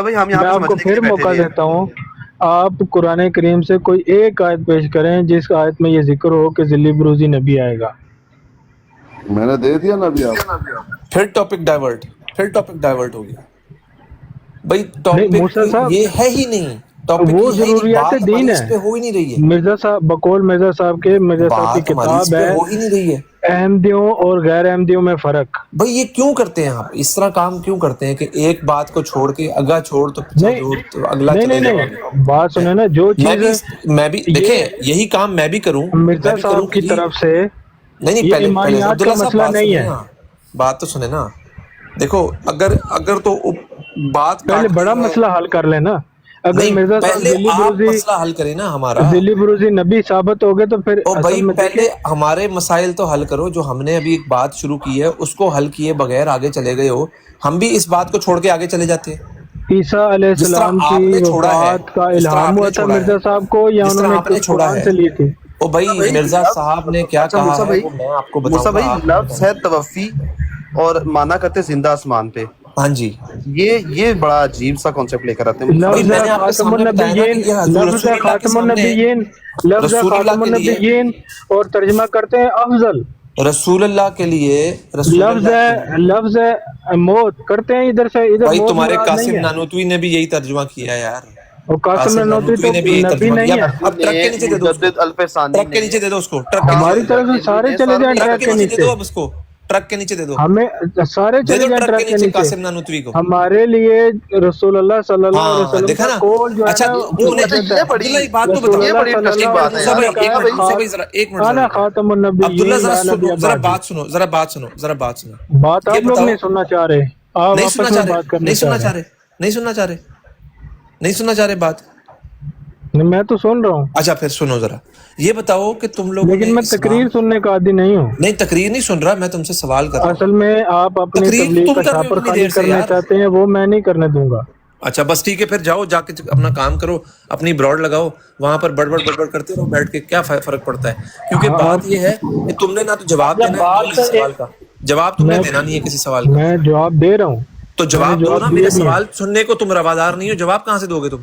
بھائی ہم یہاں میں پہ آپ کو سمجھنے کے پھر لیے بیٹھے موقع ہوئے ہیں. دیتا ہوں، آپ قرآن کریم سے کوئی ایک آیت پیش کریں جس آیت میں یہ ذکر ہو کہ ذلی بروزی نبی آئے گا. میں نے دے دیا نا ابھی آپ کو. پھر ٹاپک ڈائیورٹ ہو گیا بھائی. نہیں ٹاپک موسیٰ صاحب، یہ ہے ہی نہیں، ٹاپک وہ یہ ہے ہی نہیں، ضروریات بات دین ہماری اس ہے. پہ ہو ہی نہیں رہی ہے، مرزا صاحب بقول مرزا صاحب کے، مرزا صاحب کی بات ہماری اس کتاب پہ ہے ہو ہی نہیں رہی ہے. احمدیوں اور غیر احمدیوں میں فرق. بھائی یہ کیوں کرتے ہیں آپ اس طرح کام کیوں کرتے ہیں کہ ایک بات کو چھوڑ کے اگلا چھوڑ تو پیچھے نہیں جو تو اگلا نہیں نہیں چلے جاؤ آگے. نہیں، بات سنیں نا، جو میں چیز بھی دیکھیں یہ یہی کام میں بھی کروں مرزا صاحب کہ کی جی طرف سے نہیں یہ پہلے ایمانیات کا عبداللہ صاحب مسئلہ بات نہیں سنیں ہے. نا، بات تو سنیں نا. دیکھو اگر تو بات پہلے کاٹنی بڑا ہے، مسئلہ حل کر لینا. اگر نہیں مرزا صاحب پہلے آپ مسئلہ حل کریں نا ہمارا. ذلی بروزی نبی ثابت ہو گئے تو پھر او اصل بھائی میں دیکھیں. پہلے ہمارے مسائل تو حل کرو، جو ہم نے ابھی ایک بات شروع کی ہے اس کو حل کیے بغیر آگے چلے گئے ہو. ہم بھی اس بات کو چھوڑ کے آگے چلے جاتے ہیں. عیسیٰ علیہ جس طرح السلام کی آپ نے چھوڑا ہے، وفات کا جس طرح الہام آپ ہوا نے تھا چھوڑا ہے، مرزا صاحب کو، یا جس انہوں طرح نے آپ نے خود چھوڑا قرآن ہے. سے لی تھی؟ او بھائی بھائی مرزا صاحب نے کیا اچھا کہا موسیٰ ہے بھائی، وہ میں آپ کو موسیٰ بتاؤں گا، بھئی آپ لفظ بتائیں. ہے توفی اور مانا کرتے زندہ آسمان پہ. ہاں جی یہ بڑا عجیب سا کانسیپٹ لے کر آتے ہیں موسیٰ بھائی، لفظ بھائی. میں ہے نے آپ کے خاتم سامنے بتایا نا کہ النبیین، یہ حضور لفظ ہے رسول اللہ کے خاتم سامنے ہے. النبیین، لفظ ہے رسول اللہ خاتم کے لیے، النبیین، اور ترجمہ کرتے ہیں افضل. رسول اللہ کے لیے، رسول لفظ اللہ کے لیے. ہے، لفظ ہے موت کرتے ہیں ادھر سے ادھر، بھائی موت تمہارے مراد نہیں قاسم ہے. نانوتوی نے بھی یہی ترجمہ کیا ہے یار، اور قاسم قاسم نانوتوی نانوتوی تو نے بھی یہی نبی ترجمہ کیا. نہیں ہے. اب ٹرک کے نیچے دے دو اس کو، مجدد الفسانی ٹرک کے نے نیچے دے دو اس کو، ٹرک کے نیچے ہماری دے دو، طرف سے سارے نے چلے سر جائیں ٹرک ٹرک کے کے نیچے دے نیچے، دو، اب اس کو ٹرک کے نیچے دے دو، ہمیں سارے دے چلے دو جائیں ٹرک ٹرک کے نیچے. قاسم نانوتوی کو. ہمارے لیے رسول اللہ صلی اللہ علیہ ہاں وسلم دیکھا کا نا. قول جو ہے اچھا نا تم نے، اچھا مقدس ہے. یہ بڑی عبداللہ ایک بات تو رسول بتاؤ. یہ اللہ بڑی صلی انٹرسٹنگ اللہ بات علیہ ہے موسیٰ یار. وسلم بھائی نے آپ ایک کہا منٹ، موسیٰ خات بھائی ذرا ایک منٹ ذرا انا رکو. خاتم عبداللہ النبیین ذرا لا نبی ذرا بعدی. بات سنو، ذرا بات سنو، ذرا بات سنو. بات یہ آپ لوگ بتاؤ، نہیں سننا چاہ رہے، آپ نہیں سننا آپس میں چاہ رہے، بات کرنا نہیں چاہ سننا رہے چاہ رہے، نہیں سننا چاہ رہے، نہیں سننا چاہ رہے بات. ہیں. میں تو سن رہا ہوں، اچھا پھر سنو ذرا. یہ بتاؤ کہ تم لوگوں نے لیکن میں اسلام، تقریر سننے کا عادی نہیں ہوں. نہیں تقریر نہیں سن رہا میں، تم سے سوال کر رہا ہوں. اصل میں آپ اپنی تقریر تو تبلیغ کا تم کر رہے ہو چھاپر اتنی خالی دیر سے کرنا یار. چاہتے ہیں، وہ میں نہیں کرنے دوں گا. اچھا بس ٹھیک ہے، پھر جاؤ جا کے اپنا کام کرو، اپنی براڈ لگاؤ، وہاں پر بڑبڑ کرتے رہو بیٹھ کے، کیا فرق پڑتا ہے. کیونکہ ہاں بات آپ، یہ ہے کہ تم نے نہ تو جواب دینا ہے نہ بات کسی سوال کا، جواب تم نے میں دینا نہیں ہے کسی سوال کا. میں جواب دے رہا ہوں، تو میں نے جواب دو نا، جواب میرے دیے بھی ہیں. سوال سننے کو تم روادار نہیں ہو، جواب کہاں سے دو گے تم؟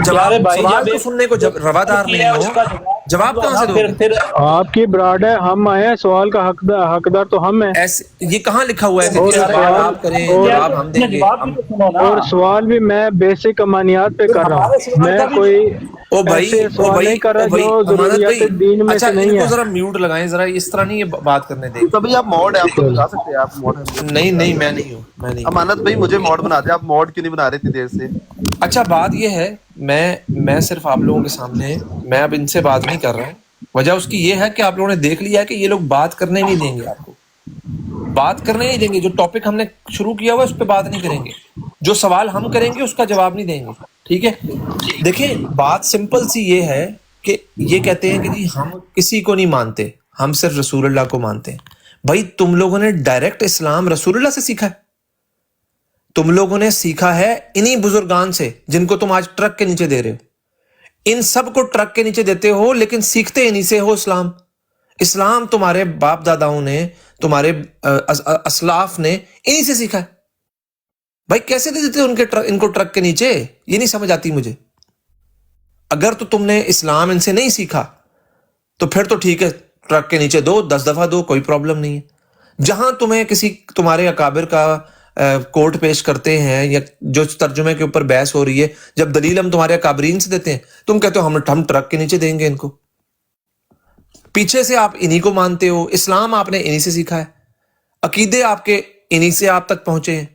پیارے بھائی سوال جب تو ایک سننے کو سوال روادار کیا نہیں ہے ہو، اس کا جواب جواب دو کہاں نا، سے دو گے؟ پھر آپ کی براڈ ہے، ہم آئے ہیں، سوال کا حقدار تو ہم ہیں. ایسے یہ کہاں لکھا ہوا ہے کہ اور سوال سوال آپ کریں اور کیا تو جواب ہم اس نے دیں گے؟ جواب بھی ہم تو سنو نا، اور سوال بھی میں بیسک امانیات پہ پھر کر رہا ہمارے ہوں، سوال میں کا بھی کوئی او بھائی، ایسے او سوال بھائی، نہیں کر او رہا جو بھائی امانت ضروریات بھائی، دین میں اچھا سے ان نہیں کو ہے. ذرا میوٹ لگائیں ذرا، اس طرح نہیں یہ بات کرنے دیں موسیٰ گے. بھائی آپ موڈ ہے، آپ تو چلو بتا سکتے ہیں، آپ موڈ ہے میوٹ نہیں نہیں کرنا. نہیں میں نہیں ہوں، میں نہیں ہوں. امانت بھائی مجھے موڈ بنا دیں، آپ موڈ کیوں نہیں بنا رہے اتنی دیر سے؟ اچھا بات یہ ہے، میں صرف آپ لوگوں کے سامنے، میں اب ان سے بات نہیں کر رہا ہوں. وجہ اس کی یہ ہے کہ آپ لوگوں نے دیکھ لیا ہے کہ یہ لوگ بات کرنے نہیں دیں گے، آپ کو بات کرنے نہیں دیں گے. جو ٹاپک ہم نے شروع کیا ہوا ہے اس پہ بات نہیں کریں گے، جو سوال ہم کریں گے اس کا جواب نہیں دیں گے. ٹھیک ہے، دیکھیں بات سمپل سی یہ ہے کہ یہ کہتے ہیں کہ جی ہم کسی کو نہیں مانتے، ہم صرف رسول اللہ کو مانتے ہیں. بھائی تم لوگوں نے ڈائریکٹ اسلام رسول اللہ سے سیکھا ہے، تم لوگوں نے سیکھا ہے انہی بزرگان سے جن کو تم آج ٹرک کے نیچے دے رہے ہو. ان سب کو ٹرک کے نیچے دیتے ہو لیکن سیکھتے انہی سے ہو اسلام. اسلام تمہارے باپ داداؤں نے، تمہارے اسلاف نے انہی سے سیکھا ہے. بھائی کیسے دے دیتے ان کو ٹرک کے نیچے؟ یہ نہیں سمجھ آتی مجھے. اگر تو تم نے اسلام ان سے نہیں سیکھا تو پھر تو ٹھیک ہے، ٹرک کے نیچے دو، 10 دفعہ دو، کوئی پرابلم نہیں ہے. جہاں تمہیں کسی تمہارے اکابر کا کوٹ پیش کرتے ہیں یا جو ترجمے کے اوپر بحث ہو رہی ہے، جب دلیل ہم تمہارے اکابرین سے دیتے ہیں، تم کہتے ہو ہم ٹرک کے نیچے دیں گے ان کو. پیچھے سے آپ انہی کو مانتے ہو، اسلام آپ نے انہی سے سیکھا ہے، عقیدے آپ کے انہی سے آپ تک پہنچے ہیں.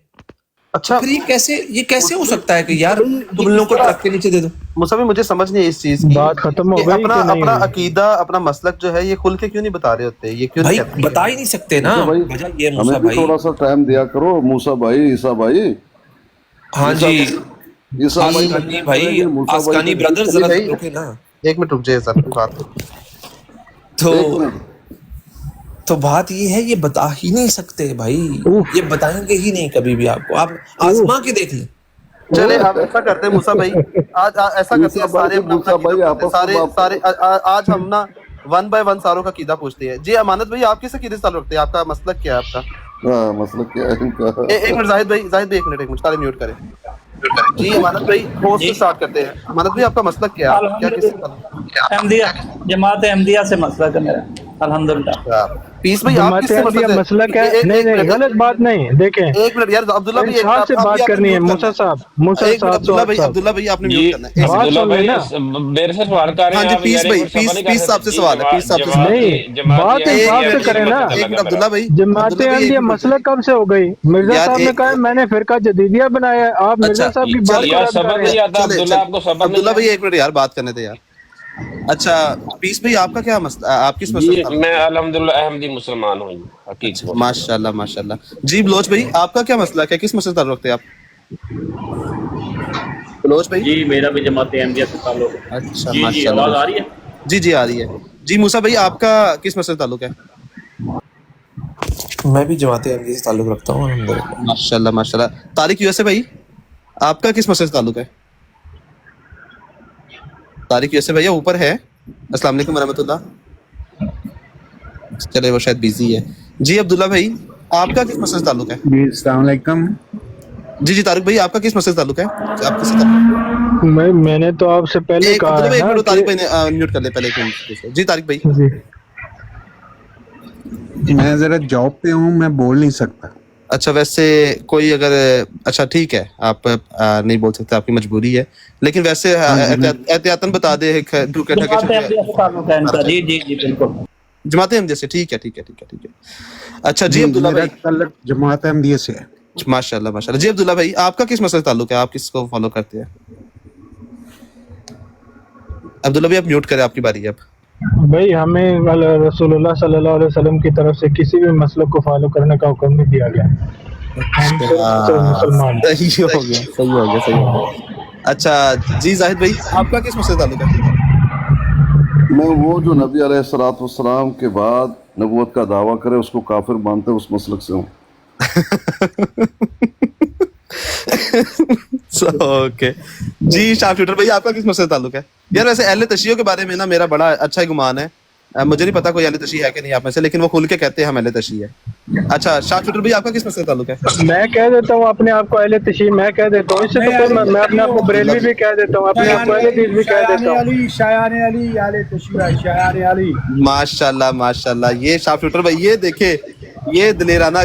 تو اچھا پھر یہ کیسے ہو سکتا ہے کہ موسیٰ یار بھائی تم یہ ان لوگوں کس کو طرح، ٹرک کے نیچے دے دو؟ موسیٰ بھائی مجھے سمجھ نہیں ہے اس چیز کی بات ختم ہو کہ گئی اپنا کہ نہیں اپنا ہوئی؟ عقیدہ، اپنا مسلک جو ہے یہ کھل کے کیوں نہیں بتا رہے ہوتے، یہ کیوں نہیں بھائی کہتے کہ بتا ہی نہیں سکتے نا، موسیٰ بھائی وجہ یہ ہے ہمیں موسیٰ بھی بھائی. تھوڑا سا ٹائم دیا کرو. موسیٰ بھائی، عیسیٰ بھائی، ہاں عیسیٰ جی، عیسیٰ بھائی آسکانی لگتے رہیں بھائی، گے، موسیٰ بھائی آسکانی پہ. بردر علی ذرا بھائی رکے نا. ایک منٹ رک جائے سر، بات کریں. تو ایک منٹ. تو بات یہ ہے، یہ بتا ہی نہیں سکتے بھائی، اوف یہ بتائیں گے ہی نہیں کبھی بھی. آپ کو آپ آزما اوف کے دیکھ لیں. چلے آپ ایسا کرتے ہیں موسیٰ بھائی، آج ایسا کرتے ہیں، عیسیٰ بھائی سارے سے اپنا اپنا موسیٰ عقیدہ بھائی بتاتے ہیں، آپس میں بات سارے کرو. آج ہم نا 1 بائی 1 ساروں کا عقیدہ پوچھتے ہیں. جی امانت بھائی آپ کس عقیدے سے تعلق رکھتے ہیں؟ آپ کا مسلک کیا ہے آپ کا؟ हाँ, मसला क्या है इनका? एक मिनट जाहिद भाई, एक मिनट सारे म्यूट करें जी। अमानत भाई होस्ट से स्टार्ट करते हैं। अमानत भाई आपका मसला क्या है? क्या किस अहमदिया जमात अहमदिया से मसला है मेरा, अल्हम्दुलिल्लाह। पीस भाई आप किससे मसला क्या है? नहीं गलत बात नहीं, देखें एक मिनट यार अब्दुल्ला भाई इंसाफ से बात करनी है। मूसा साहब अब्दुल्ला भाई आपने म्यूट करना है। अब्दुल्ला भाई मेरे से सवाल कर रहे हैं। हाँ जी पीस भाई, पीस साहब से सवाल है, पीस साहब से नहीं, बात इंसाफ से करें ना। एक मिनट अब्दुल्ला भाई, जमात अहमदिया मसला कब से हो गई? मिर्जा साहब ने कहा मैंने फिरका जदीदिया बनाया है, आप मिर्जा साहब की बात अब्दुल्ला भाई एक मिनट यार बात करने दे यार। अच्छा पीस भाई आपका क्या मसला, आप किस मसले? मैं अल्हम्दुलिल्लाह अहमदी मुसलमान हूँ हकीकत। माशाल्लाह माशाल्लाह। जी बलोच भाई आपका क्या मसला है, किस मसले ताल्लुक रखते हैं आप? बलोच भाई जी मेरा भी जमात अहमदिया से ताल्लुक है। अच्छा जी माशाल्लाह, आवाज आ रही है? जी आ रही है। जी मूसा भाई आपका किस मसले ताल्लुक है? मैं भी जमात अहमदिया से ताल्लुक रखता हूँ अल्हम्दुलिल्लाह। माशाल्लाह माशाल्लाह। तारिक यूएसए भाई आपका किस मसले से ताल्लुक है? तारिक यूएसए भैया ऊपर है। अस्सलाम वालेकुम रहमतुल्लाह। चले वो शायद बिजी है। जी अब्दुल्ला भाई आपका किस मसले से ताल्लुक है? जी अस्सलाम वालेकुम। जी तारिक भाई आपका किस मसले से ताल्लुक है? आप किससे ताल्लुक? मैंने तो आपसे पहले कहा अब्दुल्ला भाई एक है मिनट, तारिक भाई ने म्यूट कर ले पहले एक मिनट। जी तारिक भाई जी मैं जरा जॉब पे हूँ, मैं बोल नहीं सकता। अच्छा वैसे कोई अगर अच्छा ठीक है आप नहीं बोल सकते, आपकी मजबूरी है, लेकिन वैसे एहतियातन बता दे जमात अहमदिया से ताल्लुक है इनका। जी बिल्कुल जमात अहमदिया से। ठीक है। अच्छा जी अब्दुल्ला मेरा भाई ताल्लुक जमात अहमदिया से है। माशाल्लाह माशाल्लाह। जी अब्दुल्ला भाई आपका किस मसले से ताल्लुक है, आप किसको फॉलो करते हैं? अब्दुल्ला भाई आप म्यूट करें, आपकी बारी है अब। भाई हमें रसूलुल्लाह सल्लल्लाहु अलैहि वसल्लम की तरफ से किसी भी मसलक को फॉलो करने का हुक्म नहीं दिया गया। हम सिर्फ मुसलमान। सही हो गया। अच्छा जी जाहिद भाई आपका किस मसले से ताल्लुक है? मैं वो जो नबी अलैहिस्सलाम के बाद नबूवत का दावा करे उसको काफिर मानते हैं, उस मसलक से हूँ। ओके जी शाह शूटर भाई आपका किस मसले से ताल्लुक है? यार वैसे अहले तशय्युह के बारे में ना मेरा बड़ा अच्छा ही गुमान है। मुझे नहीं पता कोई अहले तशय्युह है कि नहीं आप में से, लेकिन वो खुल के कहते हैं हम अहले तशय्युह है। अच्छा शाह शूटर भाई आपका किस मसले से ताल्लुक है? मैं कह देता हूँ अपने आप को अहले तशय्युह, मैं कह देता हूँ। इससे तो मैं अपने आप को बरेलवी भी कह देता हूँ, अपने आप को अहले हदीस भी कह देता हूँ। माशाल्लाह माशाल्लाह। ये शाह शूटर भाई ये देखे ये दलेराना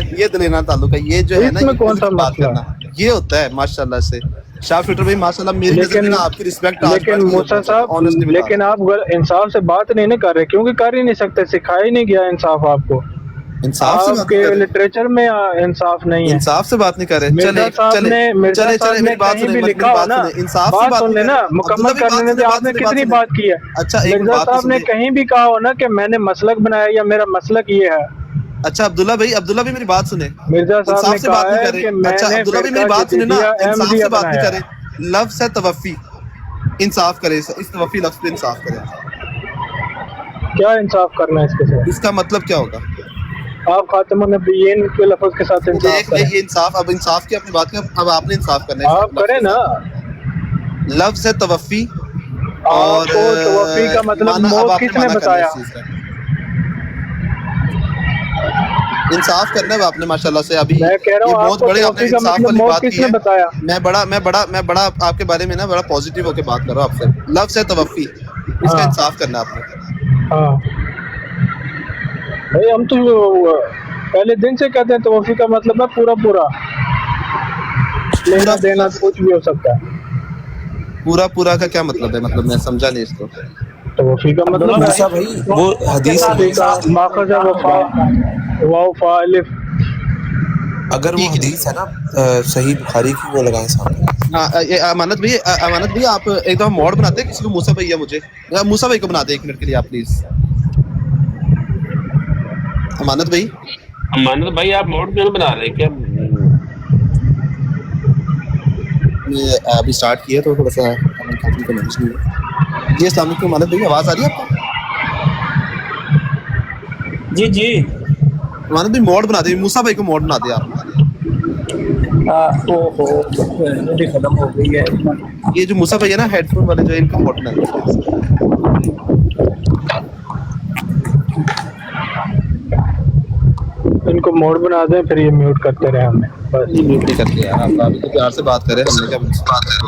ताल्लुक है। ये जो है ना इसमें कौन सा बात मसला? करना ये होता है माशाल्लाह से। शाह शूटर भाई माशाल्लाह मेरी नज़र में ना आपकी रिस्पेक्ट लेकिन मूसा साहब, लेकिन आप इंसाफ से बात नहीं कर रहे, क्योंकि कर ही नहीं सकते, सिखाया ही नहीं गया इंसाफ आपको। इंसाफ से बात आपके कर रहे। लिटरेचर में इंसाफ नहीं है। इंसाफ से बात नहीं कर रहे। मिर्जा साहब ने मेरी बात कहीं भी सुने, लिखा हो ना, इंसाफ से बात बात सुन नहीं लेना, कर रहे। मुकम्मल अब्दुल्ला करने भाई में आपने कितनी बात की है। अच्छा एक मिर्जा बात साहब ने सुनिए। कहीं भी कहा हो ना कि मैंने मसलक बनाया या मेरा मसलक ये है। अच्छा अब्दुल्ला भाई मेरी बात सुने। मिर्जा साहब इंसाफ ने से बात कहा नहीं है कर कि रहे। अच्छा मैंने अब्दुल्ला भाई मेरी बात सुने ना, इंसाफ से बात नहीं बनाया। करे, लफ्ज़ है तवफ़ी, इंसाफ करे, इस तवफ़ी लफ्ज़ पे इंसाफ करे। क्या इंसाफ करना है इसके साथ? इसका मतलब क्या होगा? आप खातिमुन नबिय्यीन के लफ्ज के साथ इंसाफ करें। ये इंसाफ, अब इंसाफ की अपनी बात कर, अब आपने इंसाफ करना है। आप करें ना। लफ्ज़ है तवफ़ी और आपको तवफ़ी का मतलब माना, अब मौत आपने किसने माना करना बताया? इस चीज़ का। इंसाफ करना है आपने माशाल्लाह से। अभी मैं कह रहा ये हूँ बहुत आपको बड़े आपने तवफ़ी का इंसाफ मतलब वाली मौत बात की किसने है। बताया? मैं बड़ा आपके बारे में ना बड़ा पॉजिटिव होके बात कर रहा हूँ आपसे। लफ्ज़ है तवफ़ी, इसका इंसाफ करना है आपने। हाँ भाई हम तो पहले दिन से कहते हैं तवफ़ी का मतलब है पूरा लेना देना, कुछ भी हो सकता है। पूरा का क्या मतलब है? मतलब मैं समझा नहीं इसको। तवफ़ी का मतलब मूसा भाई वो हदीस में माखज़ वफ़ा अलिफ। अगर वो हदीस है ना सही बुखारी की, वो लगाएं सामने। अमानत भाई आप एक दफा मोड बनाते हैं किसी को, मूसा भैया मुझे मूसा भाई को बना दे 1 मिनट के लिए आप प्लीज। अमानत भाई आप मोड क्यों बना रहे हैं? क्या अभी स्टार्ट किया तो थोड़ा सा जी। अस्सलाम वालेकुम अमानत भाई, आवाज आ रही है आपको? जी अमानत भाई मोड बना दे, मूसा भाई को मोड बना दे आप। ओहो मेरी खत्म हो गई है। ये जो मूसा भाई है ना हेडफोन वाले जो, इनका मोड बना दे। इनको इनको मोड बना दें, फिर ये म्यूट करते रहे हमें बस। नहीं म्यूट नहीं करते यार, आप अभी तो प्यार से बात करें, हमने क्या उनसे बात करी।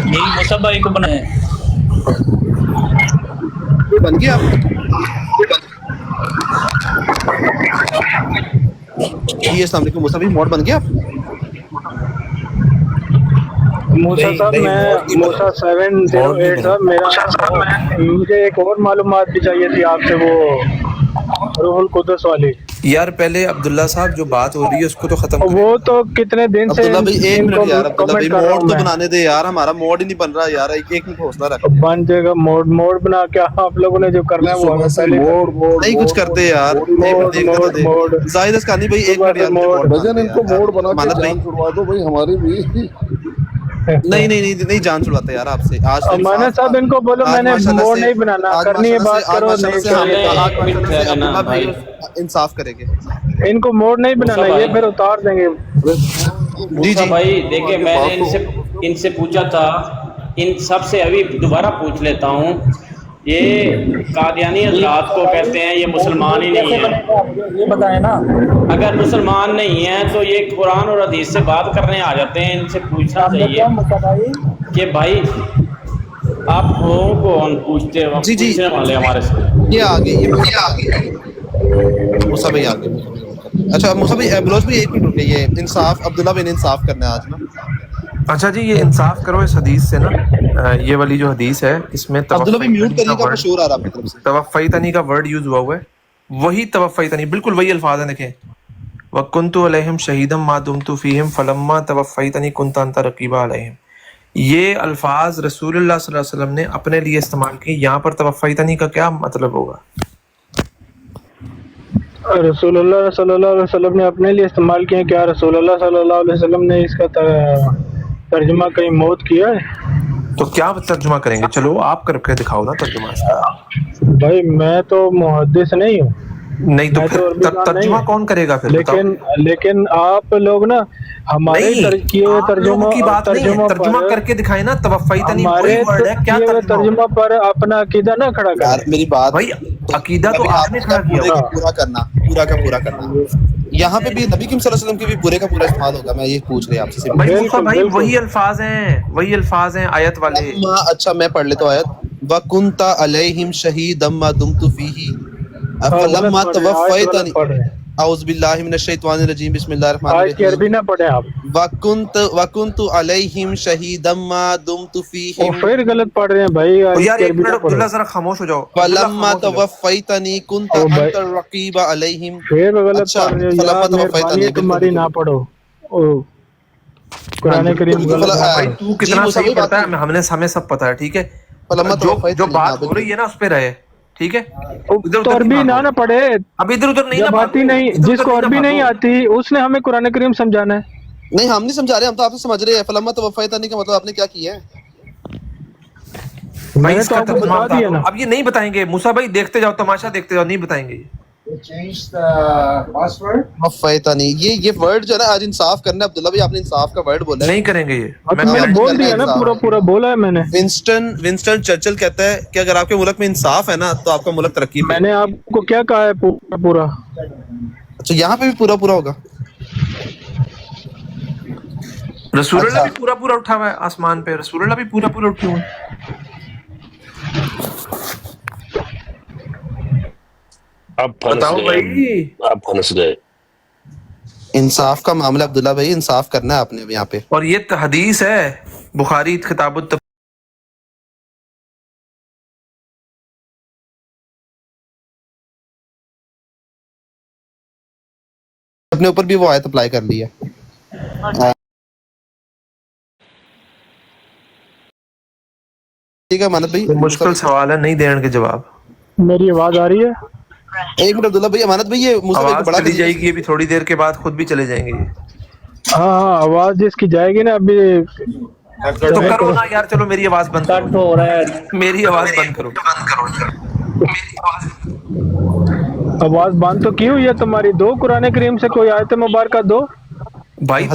यही मूसा भाई को बनाए। ये बन गया आप जी। अस्सलाम वालेकुम मूसा भाई, मोड बन गया आप? मूसा साहब मैं मूसा 708 साहब मेरा, मुझे एक और मालूमात भी चाहिए थी आपसे, वो रूहुल कुद्दस वाली। यार पहले अब्दुल्ला साहब जो बात हो रही है उसको तो खत्म करें। वो तो कितने दिन से अब्दुल्ला भाई एक इनको मिनट यार, अब्दुल्ला भाई कमेंट कर रहा मोड हूं तो मैं। बनाने दे यार, हमारा मोड ही नहीं बन रहा यार, एक मिनट हौसला रख। बन जाएगा मोड बना के आप लोगों ने जो करना है वो हमें पहले नहीं कुछ करते यार, एक मिनट देखने तो दे। जाहिद अस्कानी भाई एक मिनट यार, मुझे मोड भजन इनको मोड बना के अमानत भाई जान छुड़वा दो भाई हमारी भी। नहीं जान छुड़वाते यार आपसे। आज तो अमानत साहब इनको बोलो आज मैंने माशाल्लाह मोड से- नहीं बनाना, आज करनी है माशाल्लाह बात से- करो, आज नहीं माशाल्लाह से करनी। आज माशाल्लाह से है ना अब्दुल्ला भाई भाई। इंसाफ करेंगे। इनको मोड नहीं बनाना, मूसा ये भाई। फिर उतार देंगे। जी मूसा जी भाई देखिए, मैंने इनसे पूछा था, इन सब से अभी दोबारा पूछ लेता हूँ, ये कादियानी हज़रात को कहते हैं ये मुसलमान ही नहीं है। ये बताएं ना। अगर मुसलमान नहीं है तो ये कुरान और हदीस से बात करने आ जाते हैं। इनसे पूछना चाहिए मूसा भाई कि भाई आप हो कौन पूछते हो, जी, जी। पूछने वाले हमारे से। ये आगे मूसा भाई आगे। अच्छा मूसा भाई बलोच भाई एक मिनट रुके, ये इंसाफ अब्दुल्ला भाई ने इंसाफ करना है आज ना। अच्छा जी, ये इंसाफ करो इस हदीस से ना, ये वाली जो हदीस है इसमें अब्दुल्ला भाई म्यूट करिएगा, आपको वर्ड शोर आ रहा है आपकी तरफ से। तवफ़्फ़ई तनी का वर्ड यूज हुआ है, वही तवफ़्फ़ई तनी, बिल्कुल वही अल्फाज हैं। देखें, वकुन्तु अलैहिम शहीदम मा दुमतु फीहिम फलम्मा तवफ़्फ़ईतनी कुन्ता अंता रक़ीबा अलैहिम। ये अल्फाज रसूलुल्लाह सल्लल्लाहु अलैहि वसल्लम ने अपने लिए इस्तेमाल किए। यहाँ पर तवफ़्फ़ईतनी का क्या मतलब होगा? रसूलुल्लाह सल्लल्लाहु अलैहि वसल्लम ने अपने लिए इस्तेमाल किया, क्या रसूलुल्लाह सल्लल्लाहु अलैहि वसल्लम ने इसका तर्जुमा कहीं मौत किया है? तो क्या तर्जुमा करेंगे? चलो आप करके दिखाओ ना तर्जुमा इसका। भाई मैं तो मुहद्दिस नहीं हूँ, नहीं तो मैं फिर तो अरबी जान तर्जुमा नहीं। कौन करेगा फिर? लेकिन आप लोग ना हमारे नहीं, किए हुए आप लोगों की बात नहीं है, तर्जुमा पर करके दिखाए ना। तवफ़्फ़ईतनी हमारे वही वर्ड है, क्या किए हुए तर्जुमा तर्जुमा पर अपना अकीदा ना खड़ा यार कर। मेरी बात भाई अकीदा तो अभी आपने खड़ा किया पूरे होगा। का पूरा करना, पूरा करना। यहाँ पे भी नबी करीम सल्लल्लाहु अलैहि वसल्लम के भी पूरे का पूरा इस्तेमाल होगा। मैं ये पूछ रही आपसे भाई सिर्फ। मूसा भाई बिल्कुल। वही अल्फाज हैं आयत वाले। अच्छा मैं पढ़ लेता हूँ आयत। वकुन्ता अलैहिम शहीदम मा दुमतु फीही फलम्मा तवफ़्फ़यतनी औज़ु बिल्लाहि मिनश शैतानिर रजीम बिस्मिल्लाहिर रहमानिर आज की रहीम। अरबी ना पढ़े आप, वकुन्तु अलैहिम शहीदम मा दुमतु वो फीहिम फिर गलत पढ़ रहे हैं भाई। आज यार की एक अरबी मिनट ना पढ़ो, अब्दुल्ला जरा खामोश हो जाओ। अब्दुल्ला फलम्मा खामोश हो जाओ। तवफ़्फ़यतनी कुन्ता ओ भाई। अंता रक़ीबा अलैहिम। फिर गलत अच्छा, पढ़ रहे हो फलम्मा यार, तवफ़्फ़यतनी, मेहरबानी है बिल्कुल, तुम्हारी, ना बिल्कुल। पढ़ो। ओ कुरान करीम बिल्कुल, गलत ना भाई, पढ़ो। तू जी, कितना मूसा सही भाई बात पढ़ता है नहीं। हमें सब पता है, ठीक है। फलम्मा जो तवफ़्फ़यतनी, बात हाँ, हो रही है ना उस पे रहे, ठीक है। इधर तो उधर अरबी नहीं ना भागो। ना पढ़े, अब इधर उधर नहीं ना जब आती भागो, नहीं, इधर उधर जिसको ना अरबी नहीं भागो। आती उसने हमें कुरान करीम समझाना है। नहीं हम नहीं समझा रहे, हम तो आपसे समझ रहे हैं। फलम्मा तवफ़्फ़यतनी का मतलब आपने क्या किया है? भाई मैंने तो इसका आपको तर्जुमा बता बता दिया दो। ना। अब ये नहीं बताएंगे मूसा भाई, देखते जाओ, तमाशा देखते जाओ, नहीं बताएंगे ये। तवफ़्फ़यतनी ये वर्ड जो है ना, आज इंसाफ करना है। अब्दुल्ला भाई आपने इंसाफ का वर्ड बोला है। नहीं करेंगे ये। अब मैं तो मैंने गारंटी बोल करना दिया ना, इंसाफ। पूरा बोला है मैंने। विंस्टन चर्चिल कहता है कि अगर आपके मुल्क में इंसाफ है ना तो आपका मुल्क तरक्की पे। मैंने आपको क्या कहा है पूरा? अच्छा यहाँ पे भी पूरा होगा। रसूलुल्लाह अच्छा। भी पूरा उठा हुआ है आसमान पे, रसूलुल्लाह भी पूरा उठे हुए हैं। आप फंस बताओ गए, भाई। आप फंस गए। इंसाफ का मामला अब्दुल्ला भाई, इंसाफ करना है आपने अब यहाँ पे। और ये हदीस है बुखारी किताबुत अपने ऊपर भी वो आयत अप्लाई कर ली है। ठीक है मानत भाई, मुश्किल सवाल है, नहीं देने के जवाब। मेरी आवाज आ रही है? एक मिनट अब्दुल्ला भाई, अमानत भाई, ये मूसा भाई को आवाज बड़ा चली करिए। जाएगी अभी थोड़ी देर के बाद, खुद भी चले जाएंगे ये। हाँ आवाज जिसकी जाएगी ना अभी। तो करो ना यार, चलो मेरी आवाज बंद कट करो, हो रहा है। मेरी आवाज बंद करो। आवाज बंद तो की हुई है तुम्हारी। दो कुरान करीम से कोई आयत मुबारक दो। भाई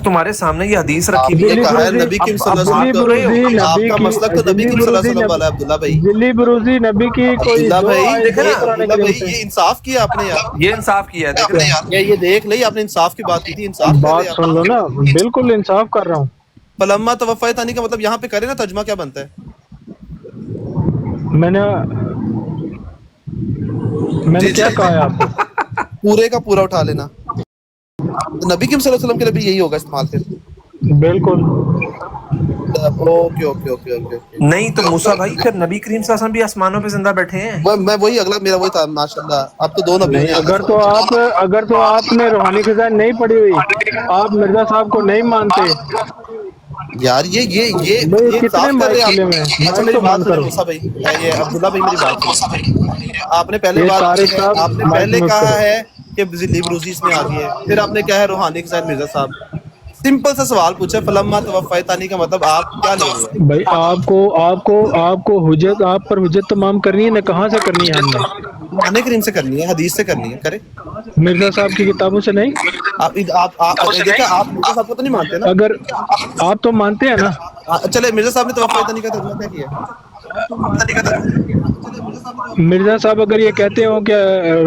तुम्हारे सामने ये हदीस रखी हुई आपने है। कहा है नबी की सल्लल्लाहु अलैहि वसल्लम, आपका मसलक तो नबी की सल्लल्लाहु अलैहि वसल्लम वाला है अब्दुल्ला भाई। दिल्ली बरूजी नबी की कोई अब्दुल्ला दो भाई आयत देखा है ना, कुरान अब्दुल्ला करीम भाई से। ये इंसाफ किया आपने यार, ये इंसाफ किया है, देख रहे हैं? ये देख ले, आपने इंसाफ की बात की थी, इंसाफ कर बात रहे सुन लो ना, बिल्कुल इंसाफ कर रहा हूँ। फलम्मा तवफ़्फ़यतनी का मतलब यहाँ पे करे ना तर्जुमा क्या बनता है? मैंने जी, क्या जी। कहा है आपको? पूरे का पूरा उठा लेना, तो नबी की सल्लल्लाहु अलैहि वसल्लम के लिए भी यही होगा इस्तेमाल फिर। बिल्कुल। Okay okay okay okay. नहीं तो मूसा भाई फिर नबी करीम सल्लल्लाहु अलैहि वसल्लम भी आसमानों पे जिंदा बैठे हैं। मैं वही अगला मेरा वही था माशाल्लाह, अब तो दो नबी नहीं, हैं। अगर तो आपने रूहानी खजान नहीं पढ़ी हुई, आप मिर्जा साहब को नहीं मानते यार ये भाई, कितने इंसाफ कर रहे माइक खुले हैं हुए हैं? आप। अच्छा माइक मेरी तो बात बंद सुनो करो। मूसा भाई, ये अब्दुल्ला भाई मेरी बात सुनो। आपने पहले ये बात तारिक की है, साहब, आपने माइक पहले म्यूट कहा करो। है कि जिली बरूजी इसमें आ गई है, फिर आपने कहा है रूहानी के साथ मिर्जा साहब। सिंपल सा सवाल पूछा, फलम्मा तवफ़्फ़यतनी का मतलब आप क्या ले रहे हैं? भाई आपको हुज्जत, आप पर हुज्जत तमाम करनी है ना, कहाँ से करनी है हमने? कुरान करीम से करनी है, हदीस से करनी है, करे। मिर्जा साहब की किताबों से नहीं। आप देखा, आप मिर्जा साहब को तो नहीं मानते ना? अगर आप तो मानते हैं ना, चले मिर्जा साहब ने तवफ़्फ़यतनी का तर्जुमा क्या किया? मिर्जा साहब अगर ये कहते हो कि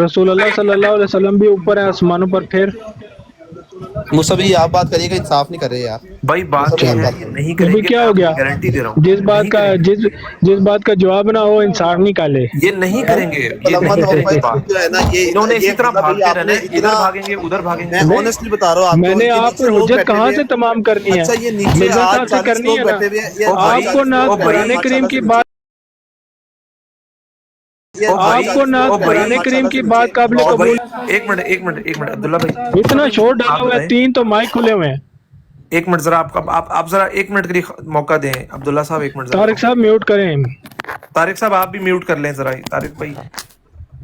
रसूलुल्लाह सल्लल्लाहु अलैहि वसल्लम भी ऊपर है आसमानों पर, फिर मूसा भाई आप बात करिएगा, इंसाफ नहीं कर रहे यार। भाई बात ये है, ये नहीं करेंगे, क्या हो गया? गारंटी दे रहा हूँ। जिस बात नहीं का करेंगे। जिस बात का जवाब ना हो, इंसान निकाले। ये नहीं करेंगे, ये फलम्मा नहीं करेंगे तवफ़्फ़यतनी बात। जो है ना, ये इन्होंने इसी तरह मतलब भागते आपने रहना है, इधर भागेंगे उधर भागेंगे। मैं ऑनेस्टली बता रहा हूँ आपको, मैंने ये आप नीचे पर लोग हुज्जत बैठे कहाँ हुए से हैं। तमाम करनी है? अच्छा ये नीचे मिर्जा आज साहब से 40 करनी लोग है ना। बैठे हुए हैं, ये ओ भाई, आपको ना ओ भाई, कुरान करीम की बात, ये आपको ना ओ भाई, कुरान करीम की बात काबिल ओ भाई, कबूल। एक मिनट अब्दुल्ला भाई, इतना शोर डाला आप हुआ है, बताएं। 3 तो माइक खुले हुए हैं। एक मिनट जरा आप जरा 1 मिनट के लिए मौका दें अब्दुल्ला साहब, 1 मिनट तारिक जरा। साहब म्यूट करें। तारिक साहब आप भी म्यूट कर लें जरा, तारिक भाई,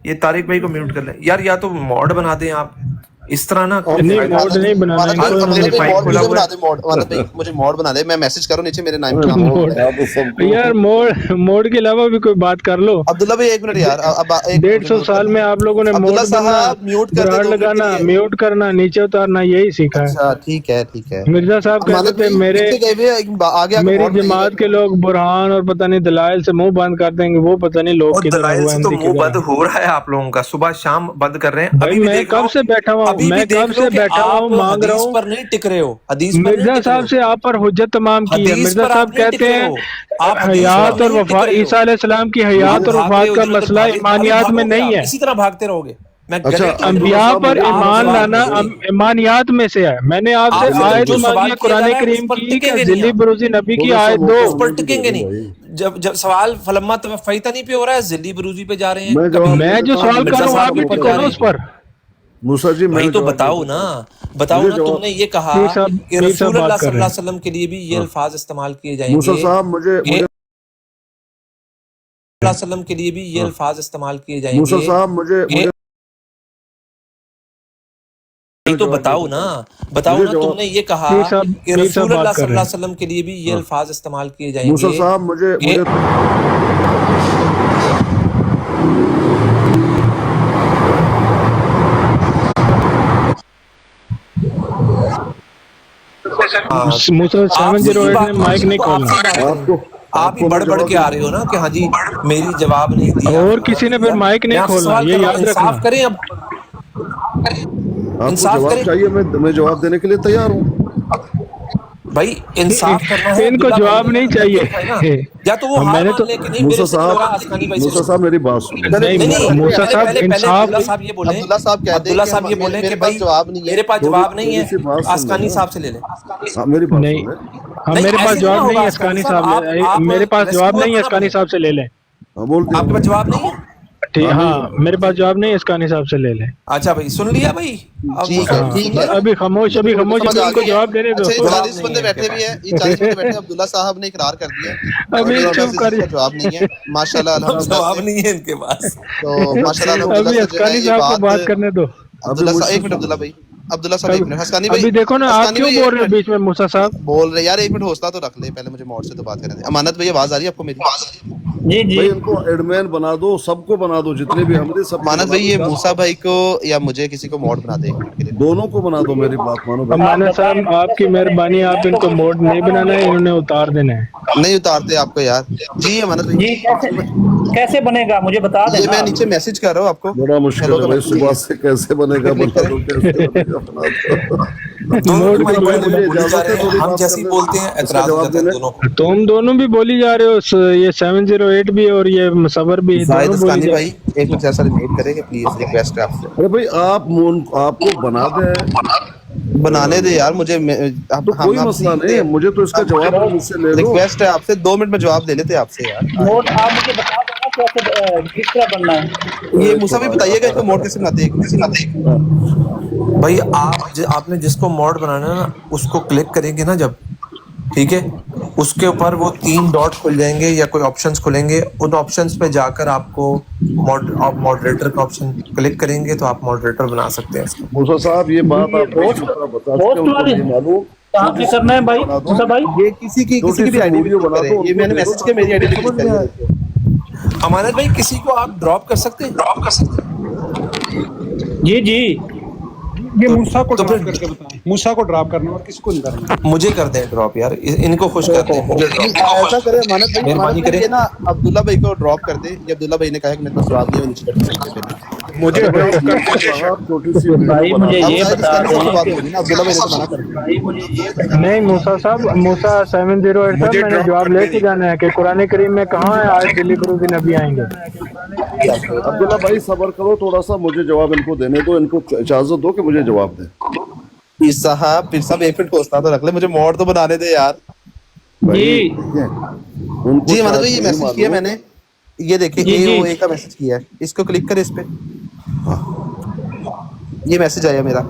ये तारिक भाई को म्यूट कर लें यार, या तो मॉड बना दें आप, इस तरह ना नहीं, मोड नहीं बनाना है, वाला इनको भाई, इन्होंने मॉड खोला मुझे हुआ बना है। दे, मॉड वाला भाई मुझे मॉड बना दे, मैं मैसेज करूँ नीचे मेरे नाम का। यार मोड के अलावा भी कोई बात कर लो। अब्दुल्ला भाई 1 मिनट यार, अब 150 साल में आप लोगों ने अब्दुल्ला मोड बनना, साहब म्यूट कर दे बुराड़ 2 मिनट के लगाना, लिए। म्यूट करना, नीचे उतारना, यही सीखा है। अच्छा ठीक है। मिर्जा साहब कहते अमानत थे भाई मेरे पीछे गए हुए हैं, आगे आके मेरी मॉड बनाइएगा। जमात के लोग बुरहान और पता नहीं दलाइल से मुंह बंद कर देंगे, वो पता नहीं लोग और किधर दलाइल हुआ से तो इनकी मुंह किधर बंद है। हो रहा है आप लोगों का, सुबह शाम बंद कर रहे हैं। भाई अभी भी मैं देख लो, कब से बैठा हुआ हूँ, अभी भी मैं देख कब लो से कि बैठा हुआ हूँ, आप मांग रहा हदीस हूँ। पर नहीं टिक रहे हो, हदीस पर नहीं मिर्जा टिक रहे साहब हो, से आप पर हुज्जत तमाम की है। हदीस मिर्जा पर साहब आप नहीं टिक कहते रहे हैं हो, आप हदीस पर हयात और नहीं टिक वफात, रहे हो। ईसा अलैहिस्सलाम की हयात और भाग वफात रहे का हो, इधर-उधर मसला भागे, अभी ईमानियात में भागोगे नहीं आप, है। इसी तरह भागते रहोगे। मैं अच्छा, गले टिक अब्दुल्ला अंबिया साहब पर मुझे आप ईमान जवाब लाना दीजिए। ईमानियात में से है। मैंने आपसे आपसे आयत जो मांगी सवाल है किया जा कुरान रहा है करीम उस पर की, टिकेंगे नहीं जिली आप, बरूजी नबी की थोड़ा सा आयत मौका 2। उस पर हमें भी दे टिकेंगे दें नहीं। भाई। जब सवाल फलम्मा तवफ़्फ़यतनी पे हो रहा है, जिल्ली बरूजी पे जा रहे हैं, मैं कभी जवाब मैं दे जो देता हूँ, सवाल कर मिर्जा रहा हूँ साहब आप के ही ऊपर टिको जा ना रहे उस हैं। पर। मूसा जी भाई मैं तो जवाब दे बताओ देता ना, हूँ। बताओ मुझे ना, जवाब, तुमने ये कहा पीर साहब कि पीर साहब रसूलुल्लाह बात कर रहे सल्लल्लाहु हैं। अलैहि वसल्लम के लिए भी ये हाँ। अल्फाज इस्तेमाल किए मूसा जाएंगे, साहब मुझे कि मुझे वसल्लम के लिए भी ये हाँ। अल्फाज इस्तेमाल किए मूसा जाएंगे, साहब मुझे कि मुझे भाई तो जवाब दे बताओ देता ना, हूँ। बताओ मुझे ना, जवाब, तुमने ये कहा पीर साहब कि बात रसूलुल्लाह कर रहे सल्लल्लाहु हैं। अलैहि वसल्लम के लिए भी ये हाँ। अल्फाज इस्तेमाल किए मूसा जाएंगे, साहब मुझे कि मुझे हाँ, मूसा आपसे ही 708 ने बात माइक करेंगे नहीं तो खोलना। आपसे ही बात आपको करेंगे। आप ही आपको मैं बढ़ बढ़ जवाब के आ रहे हो ना कि हाँ जी मेरी जवाब नहीं दिया, और फलाना किसी ने नहीं फिर दिया। माइक मैं नहीं आपसे खोलना, सवाल ये कर रहा हूँ, याद रखना। इंसाफ करें अब, आपको इंसाफ जवाब करें चाहिए, मैं जवाब देने के लिए तैयार हूँ। भाई, इंसाफ करना है। इनको अब्दुल्ला भाई जवाब ने नहीं ना धमकी उठाई ना, चाहिए। या तो वो अब हार मैंने मान तो ले कि नहीं मेरे मूसा से नहीं हो रहा, साहब आसमानी भाई से मूसा ले साहब लो। मेरी बात सुनिए। नहीं, नहीं, मूसा साहब पहले इंसाफ अब्दुल्ला साहब ये बोले, अब्दुल्ला साहब कह दें अब्दुल्ला कि साहब ये बोले मेरे कि पास भाई जवाब नहीं है। मेरे पास जवाब नहीं थोड़ी सी है, बात सुन आसकानी लेना। साहब से ले ले। हाँ, मेरी बात नहीं, सुन ले। हाँ नहीं, मेरे पास ऐसे नहीं जवाब होगा नहीं है आसकानी अस्कानी साहब, साहब, आप मेरे पास जवाब रेस्क्यूअर नहीं है बना अस्कानी अपने, साहब से ले लें। हाँ बोल दिया आपके पास मैंने। जवाब नहीं है। ठीक, हाँ, नहीं हाँ मेरे पास जवाब नहीं है, अस्कानी साहब से ले लें। अच्छा भाई, सुन लिया भाई, अब ठीक मूसा है, हाँ भाई सुन ठीक है। लिया। अभी खामोश, अभी समझ आ उनको गई है। जवाब देने दो। अच्छा ये जवाब 40 नहीं बंदे है बैठे इनके भी हैं, ये 40 बंदे बैठे हैं, अब्दुल्ला साहब ने इकरार कर दिया अभी और चुप कर इसका जवाब नहीं है माशाल्लाह अब अल्हम्दुलिल्लाह जवाब से। नहीं है इनके पास। तो माशाल्लाह अभी अल्हम्दुलिल्लाह से जो है अस्कानी ये साहब को बात बात करने दो। अब्दुल्ला साहब, मुझसे एक मिनट अब्दुल्ला भाई, अब्दुल्ला साहब एक मिनट, हस्कानी भाई अभी देखो ना, आप हस्कानी क्यों भाई, बोल एक रहे हो मिनट। बीच में मूसा साहब? बोल रहे यार, एक मिनट हौसला तो रख ले, पहले मुझे मॉड से तो बात करने दे। अमानत भाई आवाज आ रही है आपको मेरी? जी जी भाई इनको एडमैन बना दो, सबको बना दो, जितने भी हमने सब अमानत भाई ये मूसा भाई को या मुझे किसी को मॉड बना दे एक मिनट के लिए। दोनों को बना दो, मेरी बात मानो भाई। अमानत साहब आपकी मेहरबानी, आप इनको मोड नहीं बनाना है, इन्होंने उतार देना है। नहीं उतारते आपको यार। जी अमानत भाई, जी कैसे बनेगा मुझे बता ये देना। मैं नीचे मैसेज कर रहा हूँ आपको। बड़ा मुश्किल हेलो है का भाई, मैसेज सुबह से कैसे बनेगा बना दो, कैसे बनेगा बना दो। दोनों मोड तुम्हारी की बड़े मोड बड़े मुझे बोली जा इजाजत रहे है हैं, थोड़ी हम बात जैसी करने बोलते हैं इसका एतराज हो जवाब जाता है देने। दोनों को। तुम दोनों भी बोली जा रहे हो, ये 708 भी और ये मुसवर भी जाहिद दोनों बोली हस्कानी जा भाई एक मिनट जरा सा वेट करेंगे प्लीज, रिक्वेस्ट है आपसे। अरे भाई आपको बना दे बनाने दे यार मुझे, तो कोई मसला नहीं है, मुझे तो इसका जवाब मुझसे ले लो। रिक्वेस्ट है आपसे, 2 मिनट में जवाब ले लेते आपसे यार। मोड आप मुझे बता देना कैसे किस तरह बनना है। ये मूसा भी बताइएगा इनको मोड कैसे बनाते हैं। भाई आपने जिसको मॉड बनाना है ना, उसको क्लिक करेंगे ना जब, ठीक है, उसके ऊपर वो 3 डॉट खुल जाएंगे या कोई ऑप्शंस खुलेंगे, उन ऑप्शंस पे जाकर आपको आप मॉडरेटर का ऑप्शन क्लिक करेंगे तो आप मॉडरेटर बना सकते हैं इसको। मूसा साहब ये बात आप बता सकते हैं, उनको नहीं मालूम कहाँ पे करना है भाई मूसा भाई? ये किसी की भी आईडी वीडियो बना दो, ये मैंने मैसेज किया, मेरी आईडी पे क्लिक करिए। अमानत भाई किसी को आप ड्रॉप कर सकते हैं? जी जी ये मूसा को ड्रॉप करके बताएं, मूसा को ड्रॉप करना और किसको नहीं करना। मुझे कर दें ड्रॉप यार, इनको खुश कर दें, मुझे drop। ऐसा करे अमानत भाई, मेहरबानी अमानत भाई करें। ये ना अब्दुल्ला भाई को ड्रॉप कर दे। ये अब्दुल्ला भाई ने कहा कि मेरे पास जवाब नहीं है, वो नीचे बैठ मुझे साहब छोटी सी वीडियो भाई मुझे बना ये बता बात दें होगी ना, अब्दुल्ला भाई ने तो मना कर दिया। भाई मुझे ये बता नहीं मूसा साहब, मूसा 708 साहब, मैंने जवाब लेके जाना है कि कुरान करीम में कहाँ है आज डिलीवरी भी नबी आएंगे। अब्दुल्ला भाई सबर करो थोड़ा सा, मुझे जवाब इनको देने दो, इनको इजाजत दो कि मुझे जवाब दे। पीर साहब एक मिनट हौसला तो रख ले, मुझे मॉड तो बनाने दे यार। जी उनको जी अमानत भाई ये शायद मैसेज नहीं किया मालूम। मैंने, ये देखिए जी, जी। AOA का मैसेज किया है, इसको क्लिक कर इस पे। ये मैसेज आया मेरा,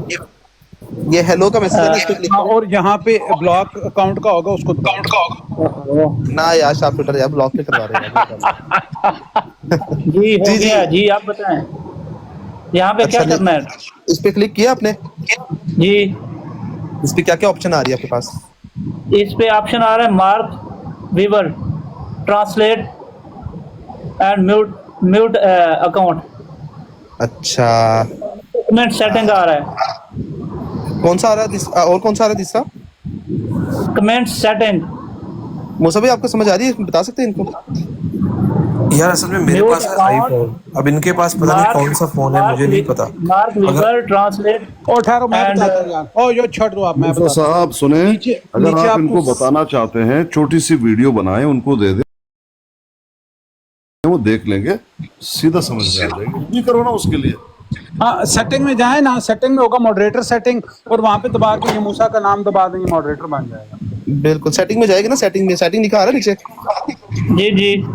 ये हेलो का मैसेज है ना, इस पे क्लिक हाँ, और यहाँ पे ब्लॉक अकाउंट का होगा, उसको दबाओ। ना यार शार्प शूटर यार ब्लॉक पे करवा रहे हैं। जी हो जी, जी। गया जी, आप बताएं यहाँ पे क्या अच्छा, करना है? इस पे क्लिक किया आपने? जी इस पे क्या क्या ऑप्शन आ रही है आपके पास? इस पे ऑप्शन आ रहा है mark viewer, translate and mute account, अच्छा डॉक्यूमेंट सेटिंग आ रहा है, कौन सा आ रहा है और कौन सा आ रहा है तीसरा? Comment setting. मूसा भाई आपको समझ आ रही है, बता सकते हैं इनको? यार असल में मेरे Mute पास है account, आईफोन, अब इनके पास पता नहीं कौन सा फोन है, मुझे नहीं पता। मार्क वीवर ट्रांसलेट और ठहरो मैं And, बताता हूँ यार। ओ यो छोड़ दो आप, मैं मूसा बताता हूँ। साहब सुने, अगर नीचे आप आपको इनको बताना चाहते हैं छोटी सी वीडियो बनाएं, उनको दे दें, वो देख लेंगे, सीधा समझ में आ जाएगा। नहीं करो ना उसके लिए। हाँ सेटिंग में जाए ना, सेटिंग में होगा मॉडरेटर सेटिंग, और वहाँ पे दबा के ये मूसा का नाम दबा देंगे, मॉडरेटर बन जाएगा। बिल्कुल सेटिंग में जाएगी ना, सेटिंग में सेटिंग लिखा आ रहा है नीचे, जी जी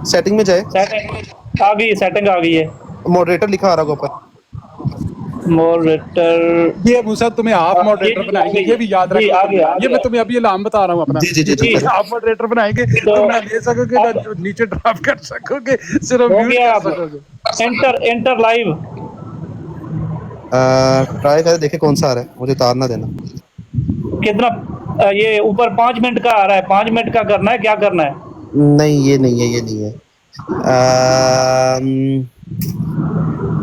सेटिंग में जाए, सेटिंग आ गई है, सेटिंग आ गई है, मॉडरेटर लिखा आ रहा होगा ऊपर। मॉडरेटर। ये मूसा तुम्हें आप मॉडरेटर जी, बनाएंगे, जी, ये भी याद जी, रखो। आ गया, आ ये मैं गया। तुम्हें अभी नाम बता रहा हूँ अपना। जी जी जी जी आप मॉडरेटर बनाएंगे तो- तुम ना ले सकोगे ना नीचे ड्रॉप कर सकोगे, सिर्फ हो म्यूट गया कर अब। सकोगे। Enter live. ट्राई कर देखे कौन सा आ रहा है, मुझे तार ना देना। कितना ये ऊपर 5 मिनट का आ रहा है, 5 मिनट का करना है, क्या करना है? नहीं ये नहीं है, ये नहीं है।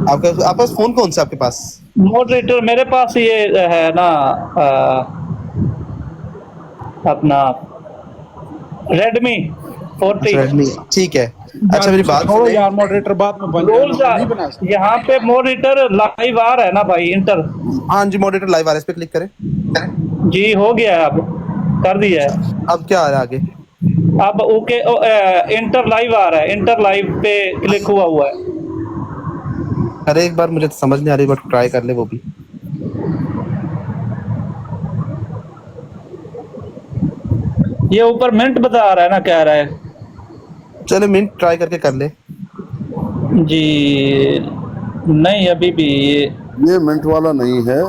आपके पास फोन कौन सा आपके पास? मॉडरेटर मेरे पास ये है ना, अपना रेडमी 40। रेडमी, ठीक है। अच्छा मेरी बात छोड़ो सुनिए। यार, मॉडरेटर बाद में बन रोल्स जाएगा, नहीं बना सकते। यहाँ पे मॉडरेटर लाइव आ रहा है ना भाई, इंटर। हाँ जी मॉडरेटर लाइव आ रहा है, इस पे क्लिक करें। जी हो गया है, अब कर दिया है। अब क्या आ रहा है आगे? अब ओके, इंटर लाइव आ रहा है, इंटर लाइव पे क्लिक हुआ है। अरे एक बार मुझे तो समझ नहीं आ रही, बट ट्राई कर ले वो भी। ये ऊपर मिनट बता रहा है ना, कह रहा है। चलो मिनट ट्राई करके कर ले। जी नहीं, अभी भी ये मिनट वाला नहीं है,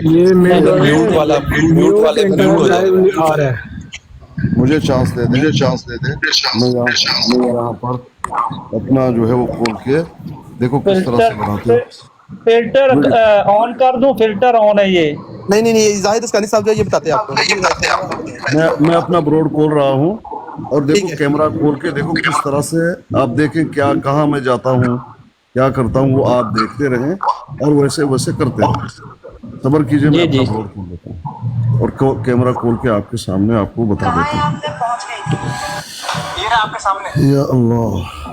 ये म्यूट वाला, म्यूट वाले म्यूट हो जाएगा। आ रहा है। मुझे चांस दे दे, मैं यहाँ पर अपना जो है वो खोल के देखो किस तरह से बनाते हैं। फिल्टर ऑन कर दूं, फिल्टर ऑन है ये। नहीं नहीं नहीं, जाहिद अस्कानी साहब जो है ये बताते हैं आपको। मैं अपना ब्रॉड खोल रहा हूँ और ठीक देखो है। कैमरा खोल के देखो किस तरह से आप देखें क्या कहाँ मैं जाता हूँ क्या करता हूँ, वो आप देखते रहें और वैसे वैसे करते रहें। सब्र कीजिए, मैं अपना ब्रॉड खोल देता हूँ और कैमरा खोल के आपके सामने आपको बता देता हूँ। या अल्लाह।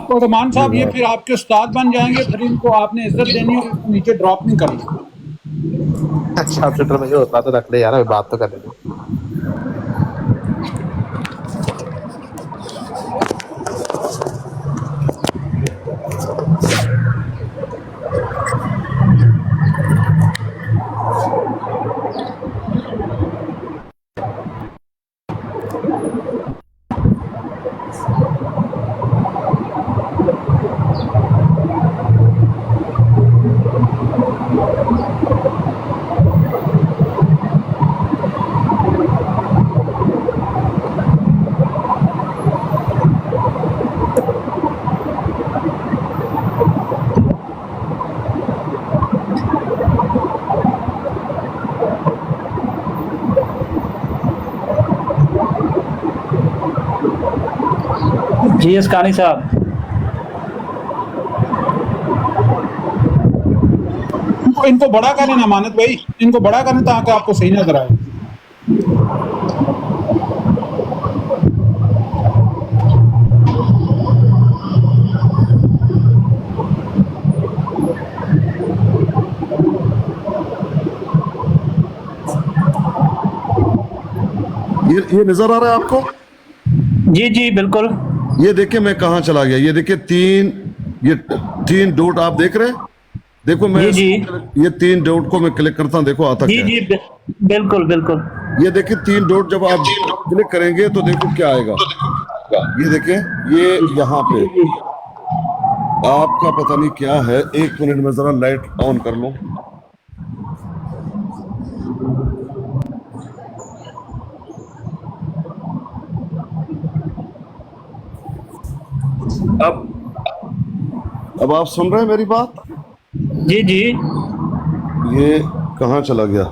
तो रहमान साहब ये फिर आपके उस्ताद बन जाएंगे, फिर इनको आपने इज्जत देनी है, इनको नीचे ड्रॉप नहीं करना। अच्छा आप ट्विटर में ये होता तो रख ले यार, अभी बात तो कर ले। जी अस्कानी साहब, इनको बड़ा करें ना मानत भाई, इनको बड़ा करें ताकि आपको सही नजर आए। ये नजर आ रहा है आपको? जी जी बिल्कुल। ये देखिए मैं कहाँ चला गया, ये देखिए तीन डॉट आप देख रहे हैं? देखो मैं जी, ये 3 डॉट को मैं क्लिक करता हूँ, देखो आता जी क्या जी है। बिल्कुल बिल्कुल। ये देखिए 3 डॉट जब आप क्लिक करेंगे तो देखो क्या आएगा। ये देखिए ये यहाँ पे आपका पता नहीं क्या है। 1 मिनट में जरा लाइट ऑन कर लो। अब आप सुन रहे हैं मेरी बात? जी जी ये कहाँ चला गया?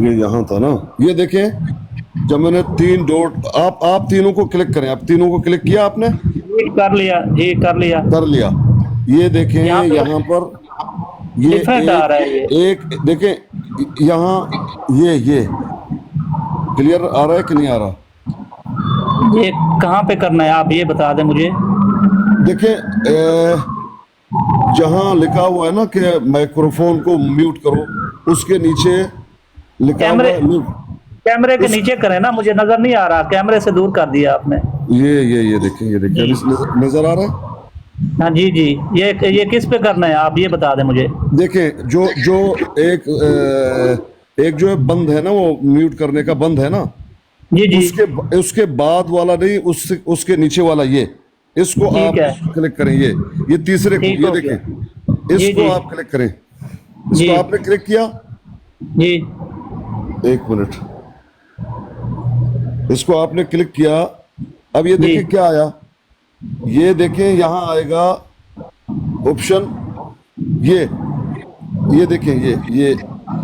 ये यहाँ था ना। ये देखें जब मैंने 3 डॉट आप तीनों को क्लिक करें। आप तीनों को क्लिक किया आपने? कर लिया जी, कर लिया। कर लिया। ये देखें यहाँ पर ये डिफरेंट आ रहा है। ये एक देखें यहाँ ये क्लियर आ रहा है कि नहीं आ रहा? ये कहाँ पे करना है आप ये बता दें मुझे। देखिए जहाँ लिखा हुआ है ना कि माइक्रोफोन को म्यूट करो, उसके नीचे लिखा हुआ है म्यूट। कैमरे के नीचे करें ना, मुझे नजर नहीं आ रहा, कैमरे से दूर कर दिया आपने। ये देखिए, ये देखिए नजर आ रहा है? हाँ जी जी। ये किस पे करना है आप ये बता दें मुझे। देखें जो एक जो है बंद है ना, वो म्यूट करने का बंद है ना, जी जी। उसके बाद वाला नहीं, उसके नीचे वाला ये, इसको आप क्लिक करें। ये तीसरे को, ये देखें इसको आप क्लिक करें। इसको आपने क्लिक किया जी। 1 मिनट, इसको आपने क्लिक किया। अब ये देखें क्या आया। ये देखें यहाँ आएगा ऑप्शन, ये देखें ये